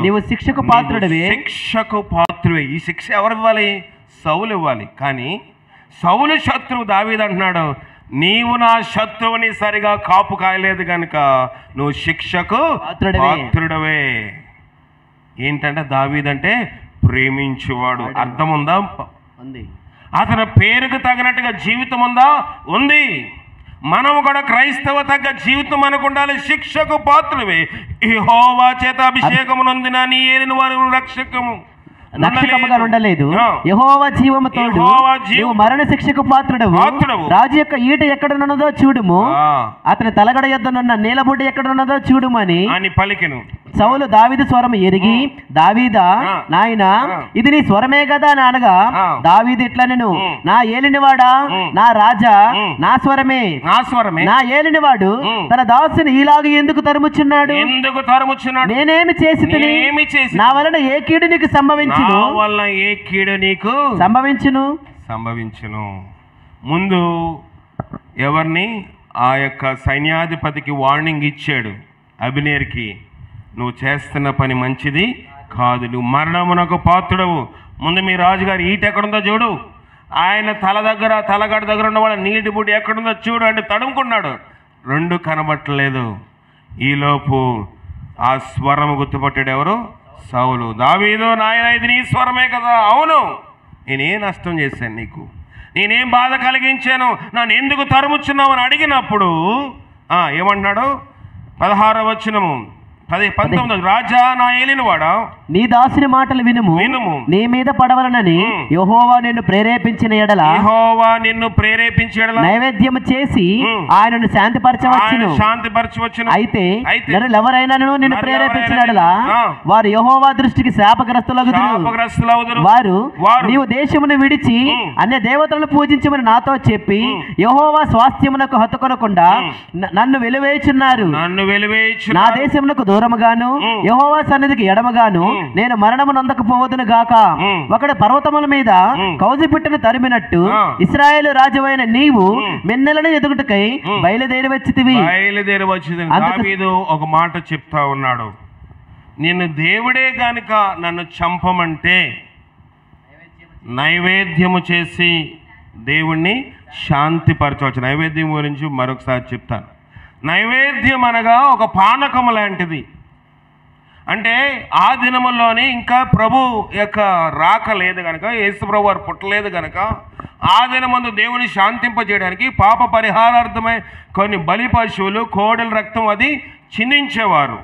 [SPEAKER 2] నీవు శిక్షకు పాత్రుడివే.
[SPEAKER 1] శిక్షకు పాత్రువే. ఈ శిక్ష ఎవరు ఇవ్వాలి? సౌలు ఇవ్వాలి. కానీ సౌలు శత్రువు దావీదు అంటున్నాడు, నీవు నా శత్రువుని సరిగా కాపు కాయలేదు కనుక నువ్వు శిక్షకు పాత్రుడవే. ఏంటంటే దావీదంటే ప్రేమించువాడు. అర్థం ఉందా? అతని పేరుకు తగినట్టుగా జీవితం ఉందా? ఉంది. మనము కూడా క్రైస్తవ తగ్గ జీవితం మనకు ఉండాలి. శిక్షకు పాత్రవే. యెహోవా చేత అభిషేకము నొందిన నీ ఏలిన వారు
[SPEAKER 2] రక్షకముగా ఉండలేదు. యెహోవా జీవము తోడు, నీవు మరణ శిక్షకు పాత్రుడవు. రాజు యొక్క ఈట ఎక్కడున్నదో చూడుము, అతని తలగడ యొద్దనున్న నీలబుడ్డి ఎక్కడున్నదో చూడుము అని
[SPEAKER 1] పలికెను.
[SPEAKER 2] సౌలు దావీదు స్వరం ఎరిగి, దావీదా నాయనా ఇది నీ స్వరమే కదా అని అనగా, దావీదు ఇట్లా నేను, నా ఏలినవాడా, నా రాజా, నా స్వరమే, నా ఏలినవాడు తన దాసుని ఇలాగ ఎందుకు తరుముచున్నాడు? నేనేమి చేసి నా వలన ఏ కీడు నీకు
[SPEAKER 1] సంభవించును. ముందు ఎవరిని? ఆ యొక్క సైన్యాధిపతికి వార్నింగ్ ఇచ్చాడు, అభినేర్కి. నువ్వు చేస్తున్న పని మంచిది కాదు, నువ్వు మరణమునకు పాత్రుడవు. ముందు మీ రాజుగారి ఈట ఎక్కడుందో చూడు, ఆయన తలగడ దగ్గర ఉన్న వాళ్ళ నీటి బుడ్డి ఎక్కడుందో చూడు అంటే తడుముకున్నాడు, రెండు కనబట్టలేదు. ఈలోపు ఆ స్వరము గుర్తుపట్టాడు ఎవరు? సౌలు. దావీదు, నాయన ఇది నీ స్వరమే కదా. అవును, నేనేం నష్టం చేశాను నీకు, నేనేం బాధ కలిగించాను, నన్ను ఎందుకు తరుముచున్నావు అని అడిగినప్పుడు ఏమంటున్నాడు? 16వ వచనము 19 రాజా నా ఏలినవాడా,
[SPEAKER 2] నీ దాసుని మాటలు వినుము, నీ మీద పడవలనని యెహోవా నిన్ను ప్రేరేపించిన ఎడల నైవేద్యము చేసి ఆయనను శాంతిపరచవచ్చును. అయితే ఎవరైనాను నిన్ను ప్రేరేపించిన ఎడల వారు యెహోవా దృష్టికి శాపగ్రస్తులగుదురు. వారు నీవు దేశమును విడిచి అన్య దేవతలను పూజించమని నాతో చెప్పి యెహోవా స్వాస్థ్యమునకు హత్తుకొనకుండా నన్ను వెలివేయుచున్నారు. నా దేశమునకు దూరముగాను యెహోవా సన్నిధికి ఎడమగాను నేను మరణము నొందకపోవదును గాక. ఒకడు పర్వతముల మీద కౌజుపిట్టను తరిమినట్టు ఇశ్రాయేలు రాజువైన నీవు మిన్నెలను ఎదుగుటకై బయలుదేరి వచ్చితివి.
[SPEAKER 1] దావీదు ఒక మాట చెప్తా ఉన్నాడు, నేను దేవుడే గనుక నన్ను చంపమంటే నైవేద్యము చేసి దేవుణ్ణి శాంతిపరచవచ్చు. నైవేద్యం గురించి మరొకసారి చెప్తాను. నైవేద్యం అనగా ఒక పానకము లాంటిది. అంటే ఆ దినముల్లోనే ఇంకా ప్రభు యొక్క రాక లేదు కనుక, యేసు ప్రభు వారు పుట్టలేదు కనుక ఆ దినమందు దేవుని శాంతింపజేయడానికి పాప పరిహారార్థమై కొన్ని బలి పశువులు, కోడెల రక్తం అది చిందించేవారు.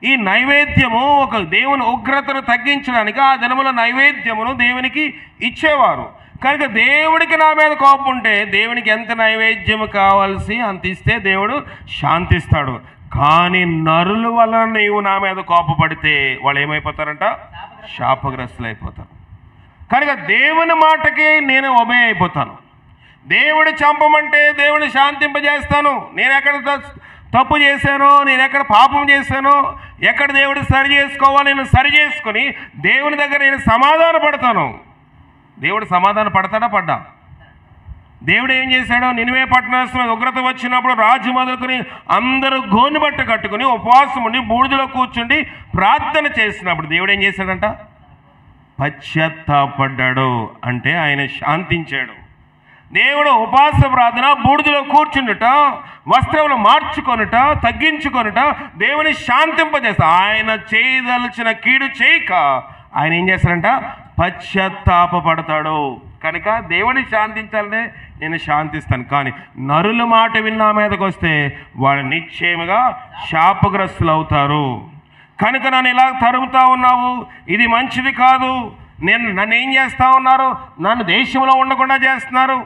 [SPEAKER 1] ఈ నైవేద్యము ఒక దేవుని ఉగ్రతను తగ్గించడానికి ఆ దినములో నైవేద్యమును దేవునికి ఇచ్చేవారు. కనుక దేవుడికి నా మీద కోపం ఉంటే దేవునికి ఎంత నైవేద్యము కావాల్సి అంత ఇస్తే దేవుడు శాంతిస్తాడు. కానీ నరుల వల్ల నీవు నా మీద కోపపడితే వాళ్ళు ఏమైపోతారంట? శాపగ్రస్తులు అయిపోతారు. కనుక దేవుని మాటకి నేను ఒబే అయిపోతాను. దేవుడు చంపమంటే దేవుని శాంతింపజేస్తాను. నేను ఎక్కడ తప్పు చేశానో, నేను ఎక్కడ పాపం చేశానో, ఎక్కడ దేవుడు సరి చేసుకోవాలో నేను సరి చేసుకొని దేవుని దగ్గర నేను సమాధాన పడతాను. దేవుడు సమాధాన పడ్డా? దేవుడు ఏం చేశాడో, నినివే పట్టణస్థుల ఉగ్రత వచ్చినప్పుడు రాజు మొదలుకొని అందరూ గోని బట్ట కట్టుకుని ఉపవాసం ఉండి బూడిదలో కూర్చుండి ప్రార్థన చేసినప్పుడు దేవుడు ఏం చేశాడంట? పశ్చాత్తాపడ్డాడు. అంటే ఆయన శాంతించాడు. దేవుడు ఉపవాస ప్రార్థన, బూడిదలో కూర్చుండుట, వస్త్రములు మార్చుకొనుట, తగ్గించుకొనుట దేవుని శాంతింపజేస్తా. ఆయన చేయదలిచిన కీడు చేయక ఆయన ఏం చేస్తాడంట? పశ్చాత్తాపడతాడు. కనుక దేవుని శాంతించాలనే నేను శాంతిస్తాను. కానీ నరుల మాట విన్నా మీదకి వస్తే వాళ్ళు నిశ్చయముగా శాపగ్రస్తులు అవుతారు. కనుక నన్ను ఇలా తరుముతా ఉన్నావు, ఇది మంచిది కాదు, నన్ను ఏం చేస్తూ ఉన్నారు? నన్ను దేశంలో ఉండకుండా చేస్తున్నారు.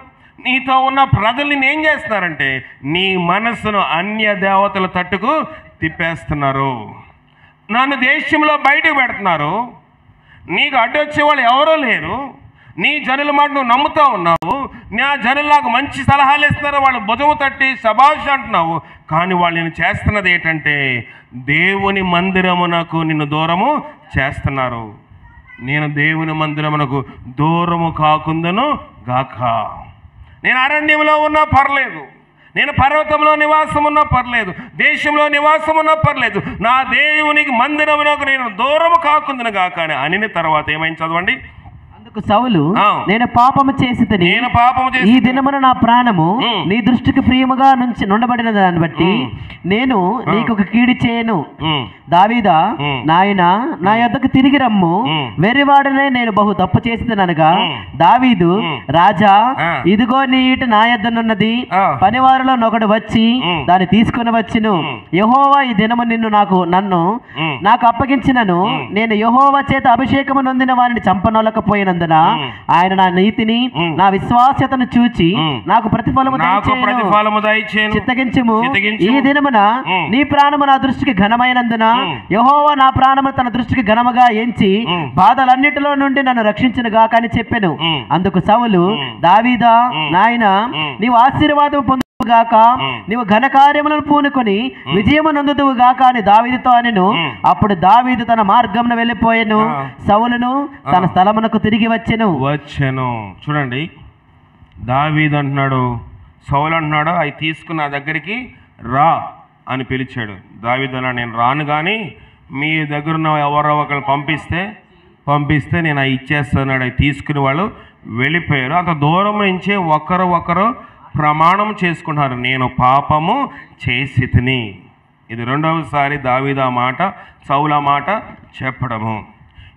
[SPEAKER 1] నీతో ఉన్న ప్రజల్ని ఏం చేస్తున్నారంటే నీ మనస్సును అన్య దేవతల తట్టుకు తిప్పేస్తున్నారు. నన్ను దేశంలో బయటకు పెడుతున్నారు. నీకు అడ్డొచ్చే వాళ్ళు ఎవరో లేరు. నీ జనుల మాట నువ్వు నమ్ముతూ ఉన్నావు. నా జనులు నాకు మంచి సలహాలు ఇస్తున్నారు, వాళ్ళు భుజము తట్టి శభాష్ అంటున్నావు. కానీ వాళ్ళు నేను చేస్తున్నది ఏంటంటే దేవుని మందిరమునకు నిన్ను దూరము చేస్తున్నారు. నేను దేవుని మందిరమునకు దూరము కాకుండాను గాక. నేను అరణ్యంలో ఉన్నా పర్లేదు, నేను పర్వతంలో నివాసం ఉన్నా పర్లేదు, దేశంలో నివాసం ఉన్నా పర్లేదు, నా దేవునికి మందిరమునకు నేను దూరము కాకుందును గాక అని అనిన తర్వాత ఏమైంది చదవండి.
[SPEAKER 2] సౌలు, నేను పాపము చేసి ఈ దినమున నా ప్రాణము నీ దృష్టికి ప్రియముగా నుండబడిన దాన్ని బట్టి నేను నీకు ఒక కీడు చేయను. దావీదా, నాయన నా యొద్దకు తిరిగి రమ్ము, వెర్రివాడనే నేను బహు తప్పు చేసిందనగా దావీదు, రాజా ఇదిగో నీ ఈట నా యొద్దనున్నది, పనివారిలో నొకడు వచ్చి దాన్ని తీసుకుని వచ్చును. యెహోవా ఈ దినము నన్ను నాకు అప్పగించినను, నేను యెహోవా చేత అభిషేకము నొందిన వారిని చంపనొలకపోయినందున ఆయన నా నీతిని నా విశ్వాస్యతను చూచి నాకు ప్రతిఫలము దయచేయును. చిత్తగించుము. ఈ దినమున నీ ప్రాణము నా దృష్టికి ఘనమైనందున యెహోవా నా ప్రాణము తన దృష్టికి ఘనముగా ఎంచి బాధలన్నిటిలో నుండి నన్ను రక్షించును గాక అని చెప్పెను. అందుకు సౌలు, దావీదా, నాయన నీవు ఆశీర్వాదం పొందువు గాక, నీవు ఘనకార్యములను పూనుకొని విజయము నొందుదువు గాక అని దావీదుతో అనెను. అప్పుడు దావీదు తన మార్గమున వెళ్ళిపోయెను, సౌలును తన స్థలమునకు తిరిగి వచ్చెను.
[SPEAKER 1] చూడండి, దావీదు అంటున్నాడు, సౌలు అంటున్నాడు, అవి తీసుకున్న దగ్గరికి రా, అని పిలిచాడు. దావీదన్నా, నేను రాను, కానీ మీ దగ్గర ఉన్న ఎవరో ఒకరు పంపిస్తే నేను అవి ఇచ్చేస్తున్నాడు. అవి తీసుకుని వాళ్ళు వెళ్ళిపోయారు. అంత దూరం నుంచే ఒకరు ప్రమాణం చేసుకున్నారు, నేను పాపము చేసి తిని. ఇది రెండవసారి దావీదు ఆ మాట, సౌలు ఆ మాట చెప్పడము.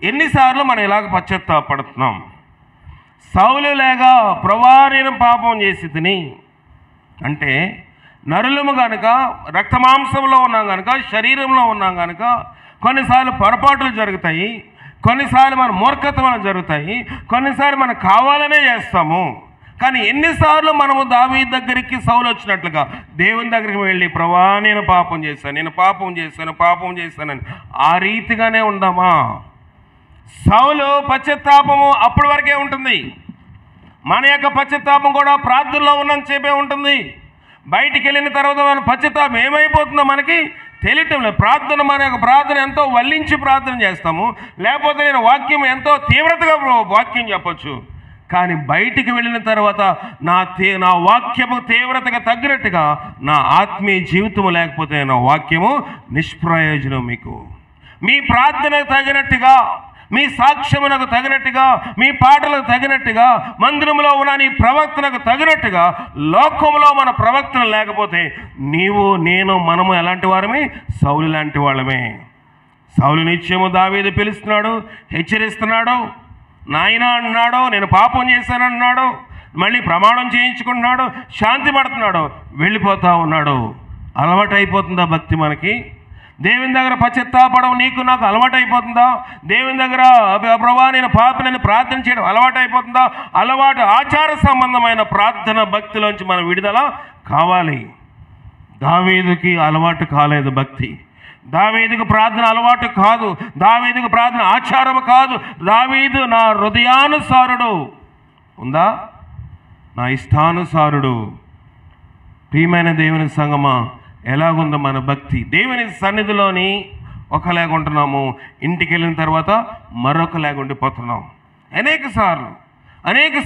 [SPEAKER 1] ఎన్నిసార్లు మనం ఇలాగ పశ్చాత్తాపడుతున్నాం? సౌలు లేగా ప్రభువా నేను పాపం చేసి తిని అంటే, నరులము కనుక, రక్తమాంసంలో ఉన్నాం కనుక, శరీరంలో ఉన్నాం కనుక కొన్నిసార్లు పొరపాట్లు జరుగుతాయి, కొన్నిసార్లు మన మూర్ఖత్వాలు జరుగుతాయి, కొన్నిసార్లు మనం కావాలనే చేస్తాము. కానీ ఎన్నిసార్లు మనము దావీదు దగ్గరికి సౌలు వచ్చినట్లుగా దేవుని దగ్గరికి వెళ్ళి ప్రభువా నేను పాపం చేశానని ఆ రీతిగానే ఉందామా? సౌలు పశ్చాత్తాపము అప్పటి వరకే ఉంటుంది. మన యొక్క పశ్చాత్తాపం కూడా ప్రార్థనలో ఉన్నంతసేపే ఉంటుంది. బయటికి వెళ్ళిన తర్వాత మన పశ్చాత్తాపం ఏమైపోతుందో మనకి తెలియటం లేదు. మన యొక్క ప్రార్థన ఎంతో వల్లించి ప్రార్థన చేస్తాము, లేకపోతే నేను వాక్యం ఎంతో తీవ్రతగా వాక్యం చెప్పచ్చు. కానీ బయటికి వెళ్ళిన తర్వాత నా వాక్యము తీవ్రతగా తగ్గినట్టుగా నా ఆత్మీయ జీవితము లేకపోతే నా వాక్యము నిష్ప్రయోజనం. మీకు మీ ప్రార్థనకు తగినట్టుగా, మీ సాక్ష్యమునకు తగినట్టుగా, మీ పాటలకు తగినట్టుగా, మందిరంలో ఉన్న నీ ప్రవక్తనకు తగినట్టుగా లోకంలో మన ప్రవక్తన లేకపోతే నీవు, నేను, మనము ఎలాంటి వారమే? సౌలు లాంటి వాళ్ళమే. సౌలు నిత్యము దావీదు పిలుస్తున్నాడు, హెచ్చరిస్తున్నాడు, నాయన అన్నాడు, నేను పాపం చేశానన్నాడు, మళ్ళీ ప్రమాణం చేయించుకుంటున్నాడు, శాంతి పడుతున్నాడు, వెళ్ళిపోతా ఉన్నాడు. అలవాటు అయిపోతుందా భక్తి మనకి? దేవుని దగ్గర పశ్చాత్తాపడం నీకు నాకు అలవాటు అయిపోతుందా? దేవుని దగ్గర ప్రభువా నేను పాపినని ప్రార్థన చేయడం అలవాటు అయిపోతుందా? అలవాటు ఆచార సంబంధమైన ప్రార్థన భక్తిలోంచి మనం విడుదల కావాలి. దావీదుకి అలవాటు కాలేదు భక్తి. దావీదుకు ప్రార్థన అలవాటు కాదు, దావీదుకు ప్రార్థన ఆచారము కాదు. దావీదు నా హృదయానుసారుడు ఉందా, నా ఇష్టానుసారుడు. ప్రియమైన దేవుని సంగమా, ఎలాగుందో మన భక్తి? దేవుని సన్నిధిలోని ఒకలాగా ఉంటున్నాము, ఇంటికి వెళ్ళిన తర్వాత మరొకలాగా ఉండిపోతున్నాం. అనేక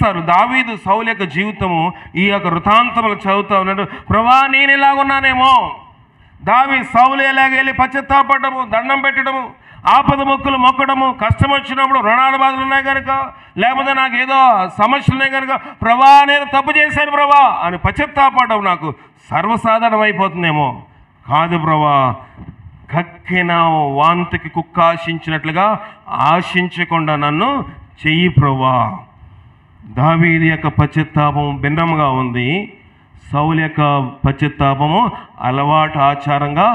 [SPEAKER 1] సార్లు దావీదు సౌలు యొక్క జీవితము ఈ యొక్క వృతాంతములు చదువుతూ ఉన్నాడు. ప్రభువా నేను ఇలాగున్నానేమో. సౌలు ఎలాగ వెళ్ళి పశ్చాత్తాపడము, దండం పెట్టడము, ఆపద మొక్కులు మొక్కడము, కష్టం వచ్చినప్పుడు రుణాల బాధలు ఉన్నాయి కనుక, లేకపోతే నాకు ఏదో సమస్యలు ఉన్నాయి కనుక ప్రభువా నేను తప్పు చేశాను ప్రభువా అని పశ్చాత్తాపడడం నాకు సర్వసాధారణం అయిపోతుందేమో. కాదు ప్రభువా, కక్కిన వాంతికి కుక్క ఆశించినట్లుగా ఆశించకుండా నన్ను చెయ్యి ప్రభువా. దావీదు యొక్క పశ్చాత్తాపం భిన్నంగా ఉంది, సౌలు యొక్క పశ్చాత్తాపము అలవాటు ఆచారంగా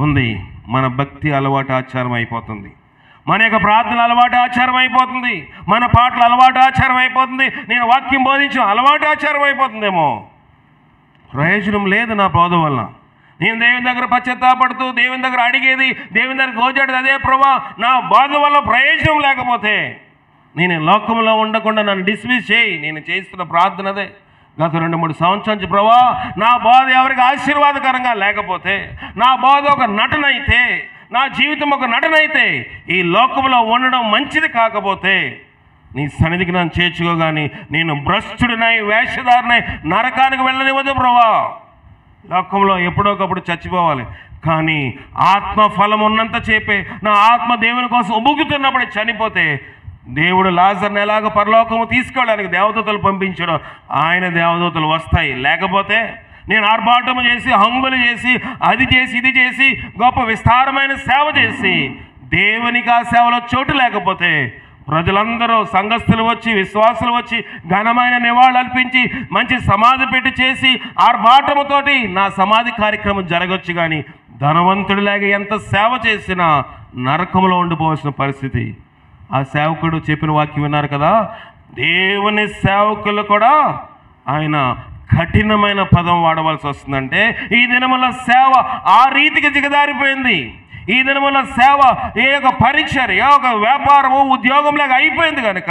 [SPEAKER 1] ఉంది. మన భక్తి అలవాటు ఆచారం అయిపోతుంది, మన యొక్క ప్రార్థన అలవాటు ఆచారం అయిపోతుంది, మన పాటలు అలవాటు ఆచారం అయిపోతుంది, నేను వాక్యం బోధించడం అలవాటు ఆచారం అయిపోతుందేమో. ప్రయోజనం లేదు నా బోధ వల్ల. నేను దేవుని దగ్గర పశ్చాత్తాపడుతూ దేవుని దగ్గర అడిగేది, దేవుని దగ్గర గోజాడేది అదే ప్రభువా, నా బోధ వల్ల ప్రయోజనం లేకపోతే నేను లోకంలో ఉండకుండా నన్ను డిస్మిస్ చేయి. నేను చేస్తున్న ప్రార్థన అదే. గత 2-3 సంవత్సరాల నుంచి ప్రభువా నా బోధ ఎవరికి ఆశీర్వాదకరంగా లేకపోతే, నా బోధ ఒక నటన అయితే, నా జీవితం ఒక నటన అయితే, ఈ లోకంలో ఉండడం మంచిది కాకపోతే నీ సన్నిధికి నన్ను చేర్చుకోగాని నేను భ్రష్టుడినై, వేషధారినై నరకానికి వెళ్ళనివ్వదు ప్రభువా. లోకంలో ఎప్పుడోకప్పుడు చచ్చిపోవాలి, కానీ ఆత్మఫలం ఉన్నంత చేపే నా ఆత్మ దేవుని కోసం ఉబుకుతున్నప్పుడు చనిపోతే దేవుడు లాజర్ని ఎలాగ పరలోకము తీసుకెళ్ళడానికి దేవదూతలు పంపించడం, ఆయన దేవదూతలు వస్తాయి. లేకపోతే నేను ఆర్భాటము చేసి, హంగులు చేసి, అది చేసి, ఇది చేసి, గొప్ప విస్తారమైన సేవ చేసి దేవునికి ఆ సేవలో చోటు లేకపోతే ప్రజలందరూ, సంఘస్థులు వచ్చి, విశ్వాసులు వచ్చి ఘనమైన నివాళులు అర్పించి మంచి సమాధి పెట్టి చేసి ఆర్భాటముతోటి నా సమాధి కార్యక్రమం జరగవచ్చు. కానీ ధనవంతుడిలాగా ఎంత సేవ చేసినా నరకంలో ఉండిపోవాల్సిన పరిస్థితి. ఆ సేవకుడు చెప్పిన వాక్యం విన్నారు కదా, దేవుని సేవకులు కూడా ఆయన కఠినమైన పదం వాడవలసి వస్తుందంటే ఈ దినముల సేవ ఆ రీతికి దిగదారిపోయింది. ఈ దినముల సేవ ఏ ఒక పరిచర్య, ఒక వ్యాపారము, ఉద్యోగంలాగా అయిపోయింది కనుక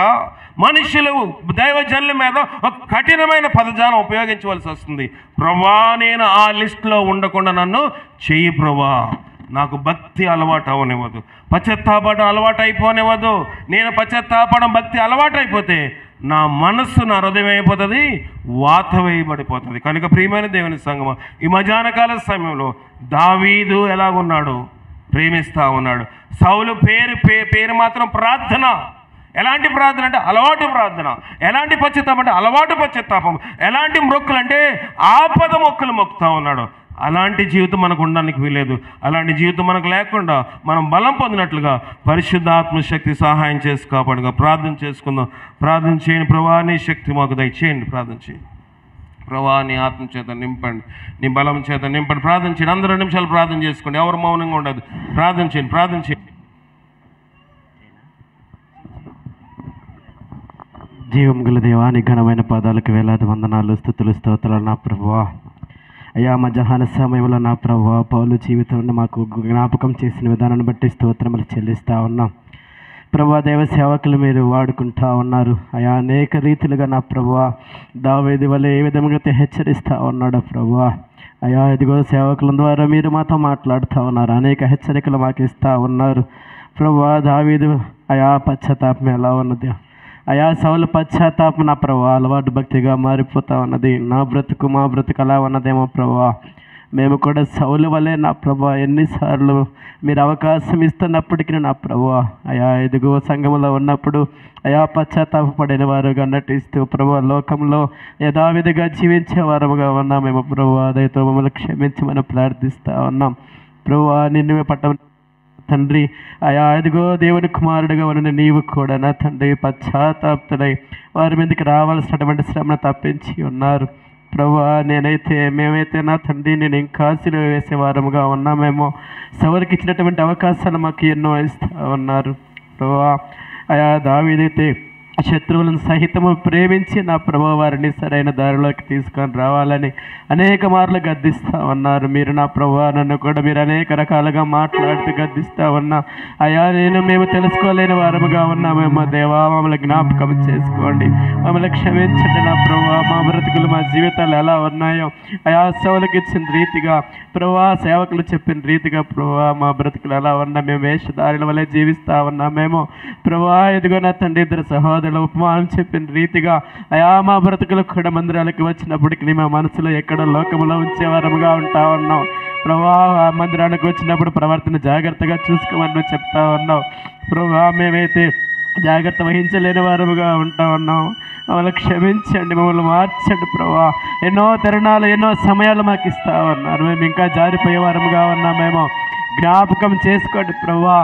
[SPEAKER 1] మనుషులు దైవజనుల మీద ఒక కఠినమైన పదజాలం ఉపయోగించవలసి వస్తుంది. ప్రభువా నేను ఆ లిస్టులో ఉండకుండా నన్ను చెయ్యి ప్రభువా. నాకు భక్తి అలవాటు అవనివ్వదు, పశ్చాత్తాపడం అలవాటు అయిపోనివ్వదు. నేను పశ్చాత్తాపడం భక్తి అలవాటు అయిపోతే నా మనస్సు, నా హృదయం అయిపోతుంది, వాత వేయబడిపోతుంది. కనుక ప్రియమైన దేవుని సంగమం, ఈ మధ్యాహ్నకాల సమయంలో దావీదు ఎలాగున్నాడు? ప్రేమిస్తూ ఉన్నాడు. సౌలు పేరు మాత్రం ప్రార్థన. ఎలాంటి ప్రార్థన అంటే అలవాటు ప్రార్థన. ఎలాంటి పశ్చాత్తాపం అంటే అలవాటు పశ్చాత్తాపం. ఎలాంటి మొక్కులు అంటే ఆపద మొక్కులు మొక్కుతూ ఉన్నాడు. అలాంటి జీవితం మనకు ఉండడానికి వీలేదు. అలాంటి జీవితం మనకు లేకుండా మనం బలం పొందినట్లుగా పరిశుద్ధాత్మ శక్తి సహాయం చేసి కాపాడుగా ప్రార్థన చేసుకుందాం. ప్రార్థన చేయండి. ప్రభువా నీ శక్తి మాకు దయచేయండి. ప్రార్థన చేయండి. ప్రభువా నీ ఆత్మ చేత నింపండి, నీ బలం చేత నింపండి. ప్రార్థన చేయండి. అందరూ 2 నిమిషాలు ప్రార్థన చేసుకోండి. ఎవరు మౌనంగా ఉండదు. ప్రార్థన చేయండి. ప్రార్థన చేయండి.
[SPEAKER 2] జీవం గల దేవా, నీ ఘనమైన పాదాలకు వేలాది వందనాలు, స్తుతులు, స్తోత్రాలు నా ప్రభువా. అయ్యా మధ్యాహ్న సమయంలో నా ప్రభువా పౌలు జీవితంలో మాకు జ్ఞాపకం చేసిన విధానాన్ని బట్టి స్తోత్రములు చెల్లిస్తూ ఉన్నాం. ప్రభువా దైవ సేవకులు మీరు వాడుకుంటా ఉన్నారు. అయా అనేక రీతిలుగా నా ప్రభువా దావీదు వలె ఏ విధంగా హెచ్చరిస్తూ ఉన్నాడు ప్రభువా. అయా ఇదిగో సేవకుల ద్వారా మీరు మాతో మాట్లాడుతూ ఉన్నారు. అనేక హెచ్చరికలు మాకు ఇస్తూ ఉన్నారు ప్రభువా. దావీదు అయా పశ్చాత్తాపం ఎలా ఉన్నది? అయా సౌలు పశ్చాత్తాపం నా ప్రభువా అలవాటు భక్తిగా మారిపోతా ఉన్నది. మా బ్రతుకు అలా ఉన్నదేమో ప్రభువా. మేము కూడా సౌలు వలె నా ప్రభువా ఎన్నిసార్లు మీరు అవకాశం ఇస్తున్నప్పటికీ నా ప్రభువా అయా ఎదుగు సంఘంలో ఉన్నప్పుడు అయా పశ్చాత్తాపడిన వారుగా నటిస్తూ ప్రభువా లోకంలో యథావిధిగా జీవించే వారముగా ఉన్నామేమో ప్రభువా. దయతో మమ్మల్ని క్షమించమని ప్రార్థిస్తూ ఉన్నాం ప్రభువా. నిన్ను పట్ట తండ్రి అయా ఇదిగో దేవుని కుమారుడిగా ఉన్న నీవు కూడా నా తండ్రి పశ్చాత్తాపతుడై వారి మీదకి రావాల్సినటువంటి శ్రమను తప్పించి ఉన్నారు ప్రభువా. మేమైతే నా తండ్రి నేను ఇంకా సిలువ వేసేవారముగా ఉన్నామేమో. సవరికి ఇచ్చినటువంటి అవకాశాలు మాకు ఎన్నో ఇస్తూ ఉన్నారు ప్రభువా. అయా దావీదైతే శత్రువులను సహితము ప్రేమించి నా ప్రభువా వారిని సరైన దారిలోకి తీసుకొని రావాలని అనేక మార్లు గద్దిస్తూ ఉన్నారు. మీరు నా ప్రభువా నన్ను కూడా మీరు అనేక రకాలుగా మాట్లాడుతూ గద్దిస్తూ ఉన్నా అయా మేము తెలుసుకోలేని వారముగా ఉన్నామేమో దేవా. మమ్మల్ని జ్ఞాపకం చేసుకోండి, మమ్మల్ని క్షమించండి నా ప్రభువా. మా బ్రతుకులు మా జీవితాలు ఎలా ఉన్నాయో అయా సౌలుకి ఇచ్చిన రీతిగా ప్రభువా, సేవకులు చెప్పిన రీతిగా ప్రభువా మా బ్రతుకులు ఎలా ఉన్నా మేము వేషధారుల వల్లే జీవిస్తూ ఉన్నామేమో ప్రభువా. ఇదిగో నా తండ్రి ఇద్దరు సహోదరులు ఉపమానం చెప్పిన రీతిగా అయా మా బ్రతుకులు కూడా మందిరాలకు వచ్చినప్పటికీ మా మనసులో ఎక్కడో లోకంలో ఉంచేవారముగా ఉంటా ఉన్నాం ప్రభువా. మందిరానికి వచ్చినప్పుడు ప్రవర్తన జాగ్రత్తగా చూసుకోమని చెప్తా ఉన్నావు ప్రభువా. మేమైతే జాగ్రత్త వహించలేని వారముగా ఉంటా ఉన్నాం. మమ్మల్ని క్షమించండి, మమ్మల్ని మార్చండి ప్రభువా. ఎన్నో తరుణాలు ఎన్నో సమయాలు మాకు ఇస్తా ఉన్నారు. మేము ఇంకా జారిపోయే వారముగా ఉన్నామేమో. జ్ఞాపకం చేసుకోండి ప్రభువా.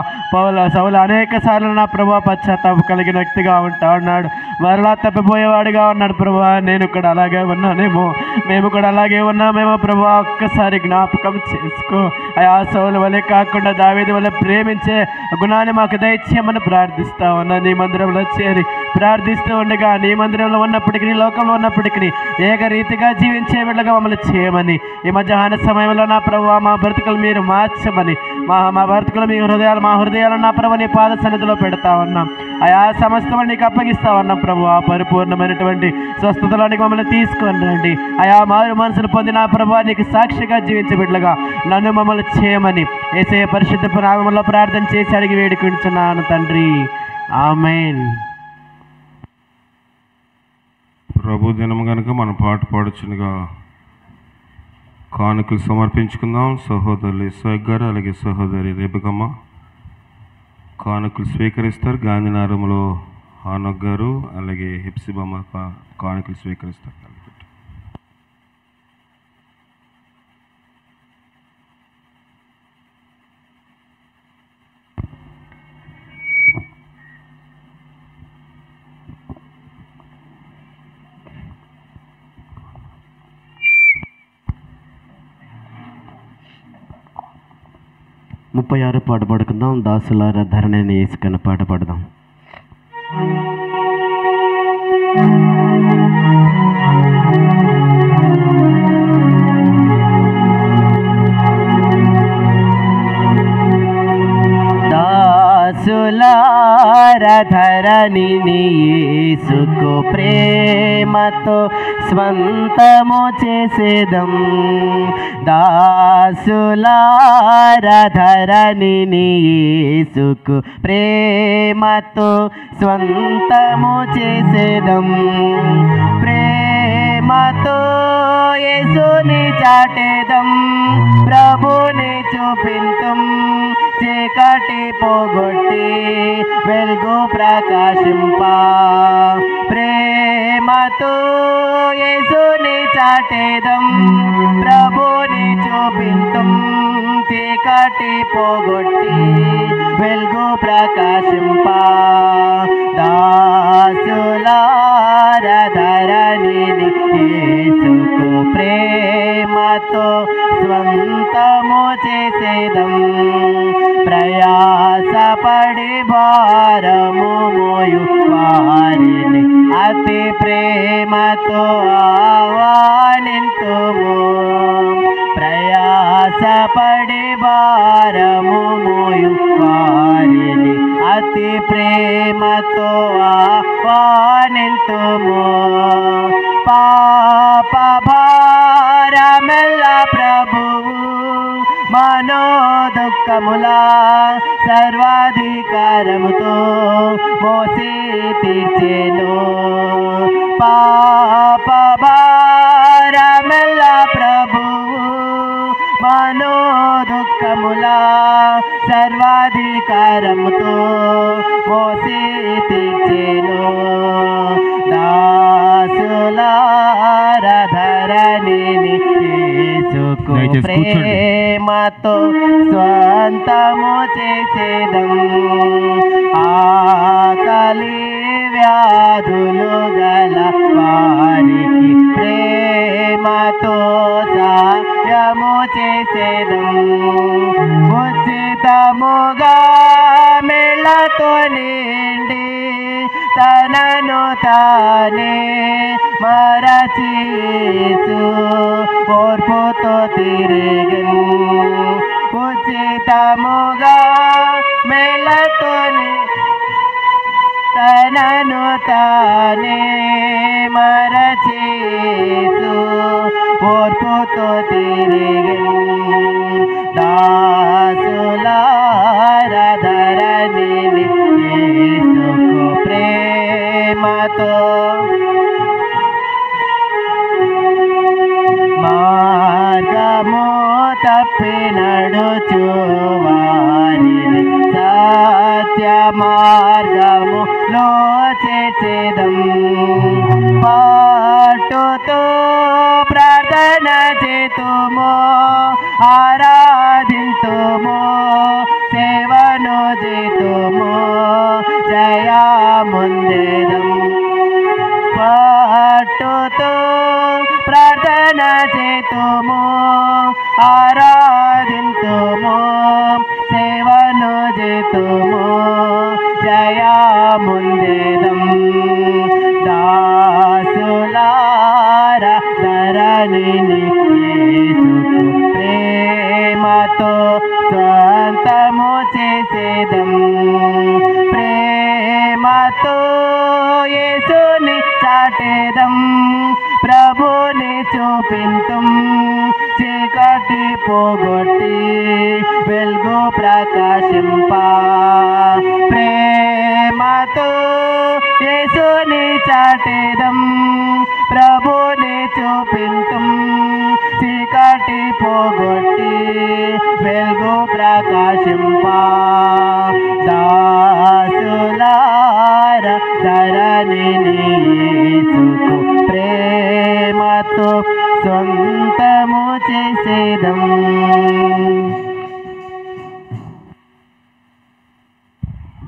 [SPEAKER 2] సౌలు అనేక సార్లు నా ప్రభువా పశ్చాత్తాపం కలిగిన వ్యక్తిగా ఉంటా ఉన్నాడు, మరలా తప్పిపోయేవాడిగా ఉన్నాడు ప్రభువా. నేను కూడా అలాగే ఉన్నానేమో, మేము కూడా అలాగే ఉన్నామేమో ప్రభువా. ఒక్కసారి జ్ఞాపకం చేసుకో. ఆ సౌలు వలె కాకుండా దావీదు వలె ప్రేమించే గుణాన్ని మాకు దయచేయమని ప్రార్థిస్తా ఉన్నా. నీ మందిరంలో చేరి ప్రార్థిస్తూ ఉండగా నీ మందిరంలో ఉన్నప్పటికీ నీ లోకంలో ఉన్నప్పటికీ ఏకరీతిగా జీవించే వెళ్ళగా మమ్మల్ని చేయమని ఈ మధ్యాహ్న సమయంలో నా ప్రభువా మా బ్రతుకులు మీరు మార్చమని మా బ్రతుకులు మీ హృదయాలు మా హృదయాలు నా ప్రభు నీ పాద సన్నిధిలో పెడతా ఉన్నాం. ఆయా సమస్తం నీకు అప్పగిస్తా ఉన్నాం ప్రభువా. పరిపూర్ణమైనటువంటి స్వస్థతలోనికి మమ్మల్ని తీసుకొని రండి. ఆయా మారు మనసులు పొందిన ప్రభువా నీకు సాక్షిగా జీవించబిడ్డలుగా నన్ను మమ్మల్ని చేయమని యేసయ్య పరిశుద్ధ నామములో ప్రార్థన చేసి అడిగి వేడుకుంటున్నాను తండ్రి, ఆమేన్.
[SPEAKER 1] ప్రభు దినం కనుక మనం పాట పాడుచునుగా కానుకలు సమర్పించుకుందాం. సహోదరులు ఇస్సాక్ గారు అలాగే సహోదరి రేబకమ్మ కానుకలు స్వీకరిస్తారు. గాంధీనగరంలో హానక్ గారు అలాగే హిప్సిబమ్మ కానుకలు స్వీకరిస్తారు.
[SPEAKER 2] ముప్పై 36 పాట పాడుకుందాం. దాసులారా ధరణిని వేసుకున్న పాట పాడదాం. దాసులారా ధరణిని ధరణి యేసుకు ప్రేమతో స్వంతము చేసేదం. దాసులారా ధరణి యేసుకు ప్రేమతో స్వంతము చేసేదం. ప్రేమతో యేసుని చాటేదం, ప్రభుని చూపింతుం. చీకటి పోగొట్టి వెలుగు ప్రకాశింప. ప్రేమతో యేసుని చాటేదం, ప్రభుని చూపింతుం. చీకటి పోగొట్టి వెలుగు ప్రకాశింప. దాసులారా ధరణి యేసుకు ప్రేమతో స్వంతము చేసేదం. ప్రయాసపడి భారము మోయు వారిని అతి ప్రేమతో ఆహ్వానింతుము. ప్రయాసపడి భారము మోయు వారిని అతి ప్రేమతో ఆహ్వానింతుము. పాప భారమెల్ల ప్రభువు మనోదుఃఖములా సర్వాధికారముతో మోసి తీర్చెను. పాప భారమెల్ల ప్రభువు మనోదుఃఖములా సర్వాధికారముతో మోసి తీర్చెను. దాసులారా ధరణి యేసుకు ప్రేమతో స్వంతము చేసేదం. ఆకలి వ్యాధులు గల వారికి ప్రేమతో సాయము చేసేదం. ఉచితముగా మేళతో నిండి తనను తానే మరచేసు ఓర్పుతో తిరిగెను. ఉచితముగా మేళతో తనను తానే మరచేసు ఓర్పుతో తిరిగెను. దాసులారా ధరణి యేసుకు ప్రేమతో మార్గము తప్పి నడుచు వారిని సత్య మార్గములో చేర్చెదం. పాటుతో ప్రార్థన చేతుమో, ఆరాధింతుమో, సేవను చేతుమో, జయముందెదం. పాటుతో ప్రార్థన చేతుమో, ఆరాధింతుమో, సేవను చేతుమో, జయముందెదం. దాసులారా ధరణి యేసుకు ప్రేమతో స్వంతము చేసేదం. ప్రేమతో యేసుని చాటేదం, ప్రభుని చూపింతుం. చీకటి పోగొట్టి వెలుగు ప్రకాశింప. ప్రేమతో యేసుని చాటేదం, ప్రభుని చూపింతుం. చీకటి పోగొట్టి వెలుగు ప్రకాశింప. దాసులారా ధరణి యేసుకు ప్రేమతో స్వంతము చేసేదం.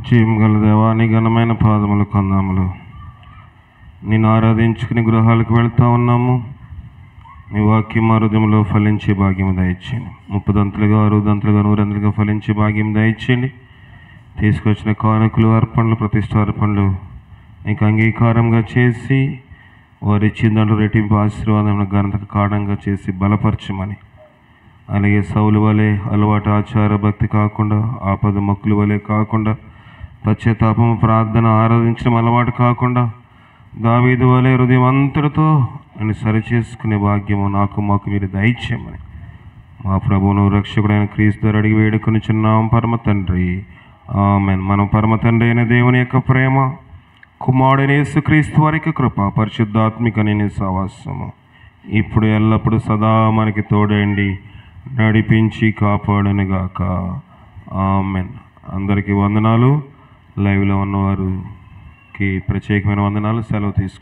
[SPEAKER 1] జీవగల దేవా, నీ ఘనమైన పాదములు కొందాములు నిన్ను ఆరాధించుకుని గృహాలకు వెళ్తా ఉన్నాము. నీ వాక్యం మా హృదయంలో ఫలించే భాగ్యం దయచేయండి. 30 దంతలుగా 60 దంతలుగా 100 దంతలుగా ఫలించే భాగ్యం దయచేయండి. తీసుకొచ్చిన కానుకలు అర్పణలు ప్రతిష్టార్పణలు నీకు అంగీకారంగా చేసి వారు ఇచ్చిన దాంట్లో రెట్టింపు ఆశీర్వాదం ఘనతకు కారణంగా చేసి బలపరచమని, అలాగే సౌలు వలె అలవాటు ఆచార భక్తి కాకుండా ఆపద మొక్కులు వలె కాకుండా పశ్చాత్తాపము, ప్రార్థన, ఆరాధించడం అలవాటు కాకుండా దావీదు వలె హృదయం అంతటితో అని సరిచేసుకునే భాగ్యము నాకు మాకు మీరు దయచేయమని మా ప్రభువును రక్షకుడైన క్రీస్తు ద్వారా అడిగి వేడుకొనిచున్నాం పరమ తండ్రి. ఆమేన్. మనం పరమ తండ్రి అయిన దేవుని యొక్క ప్రేమ, కుమారుడైన యేసుక్రీస్తు వారికి కృప, పరిశుద్ధాత్మికమైన సహవాసము ఇప్పుడు ఎల్లప్పుడూ సదా మనకి తోడండి నడిపించి కాపాడనుగాక. ఆమేన్. అందరికీ వందనాలు. లైవ్లో ఉన్నవారికి ప్రత్యేకమైన వందనాలు. సెలవు తీసుకు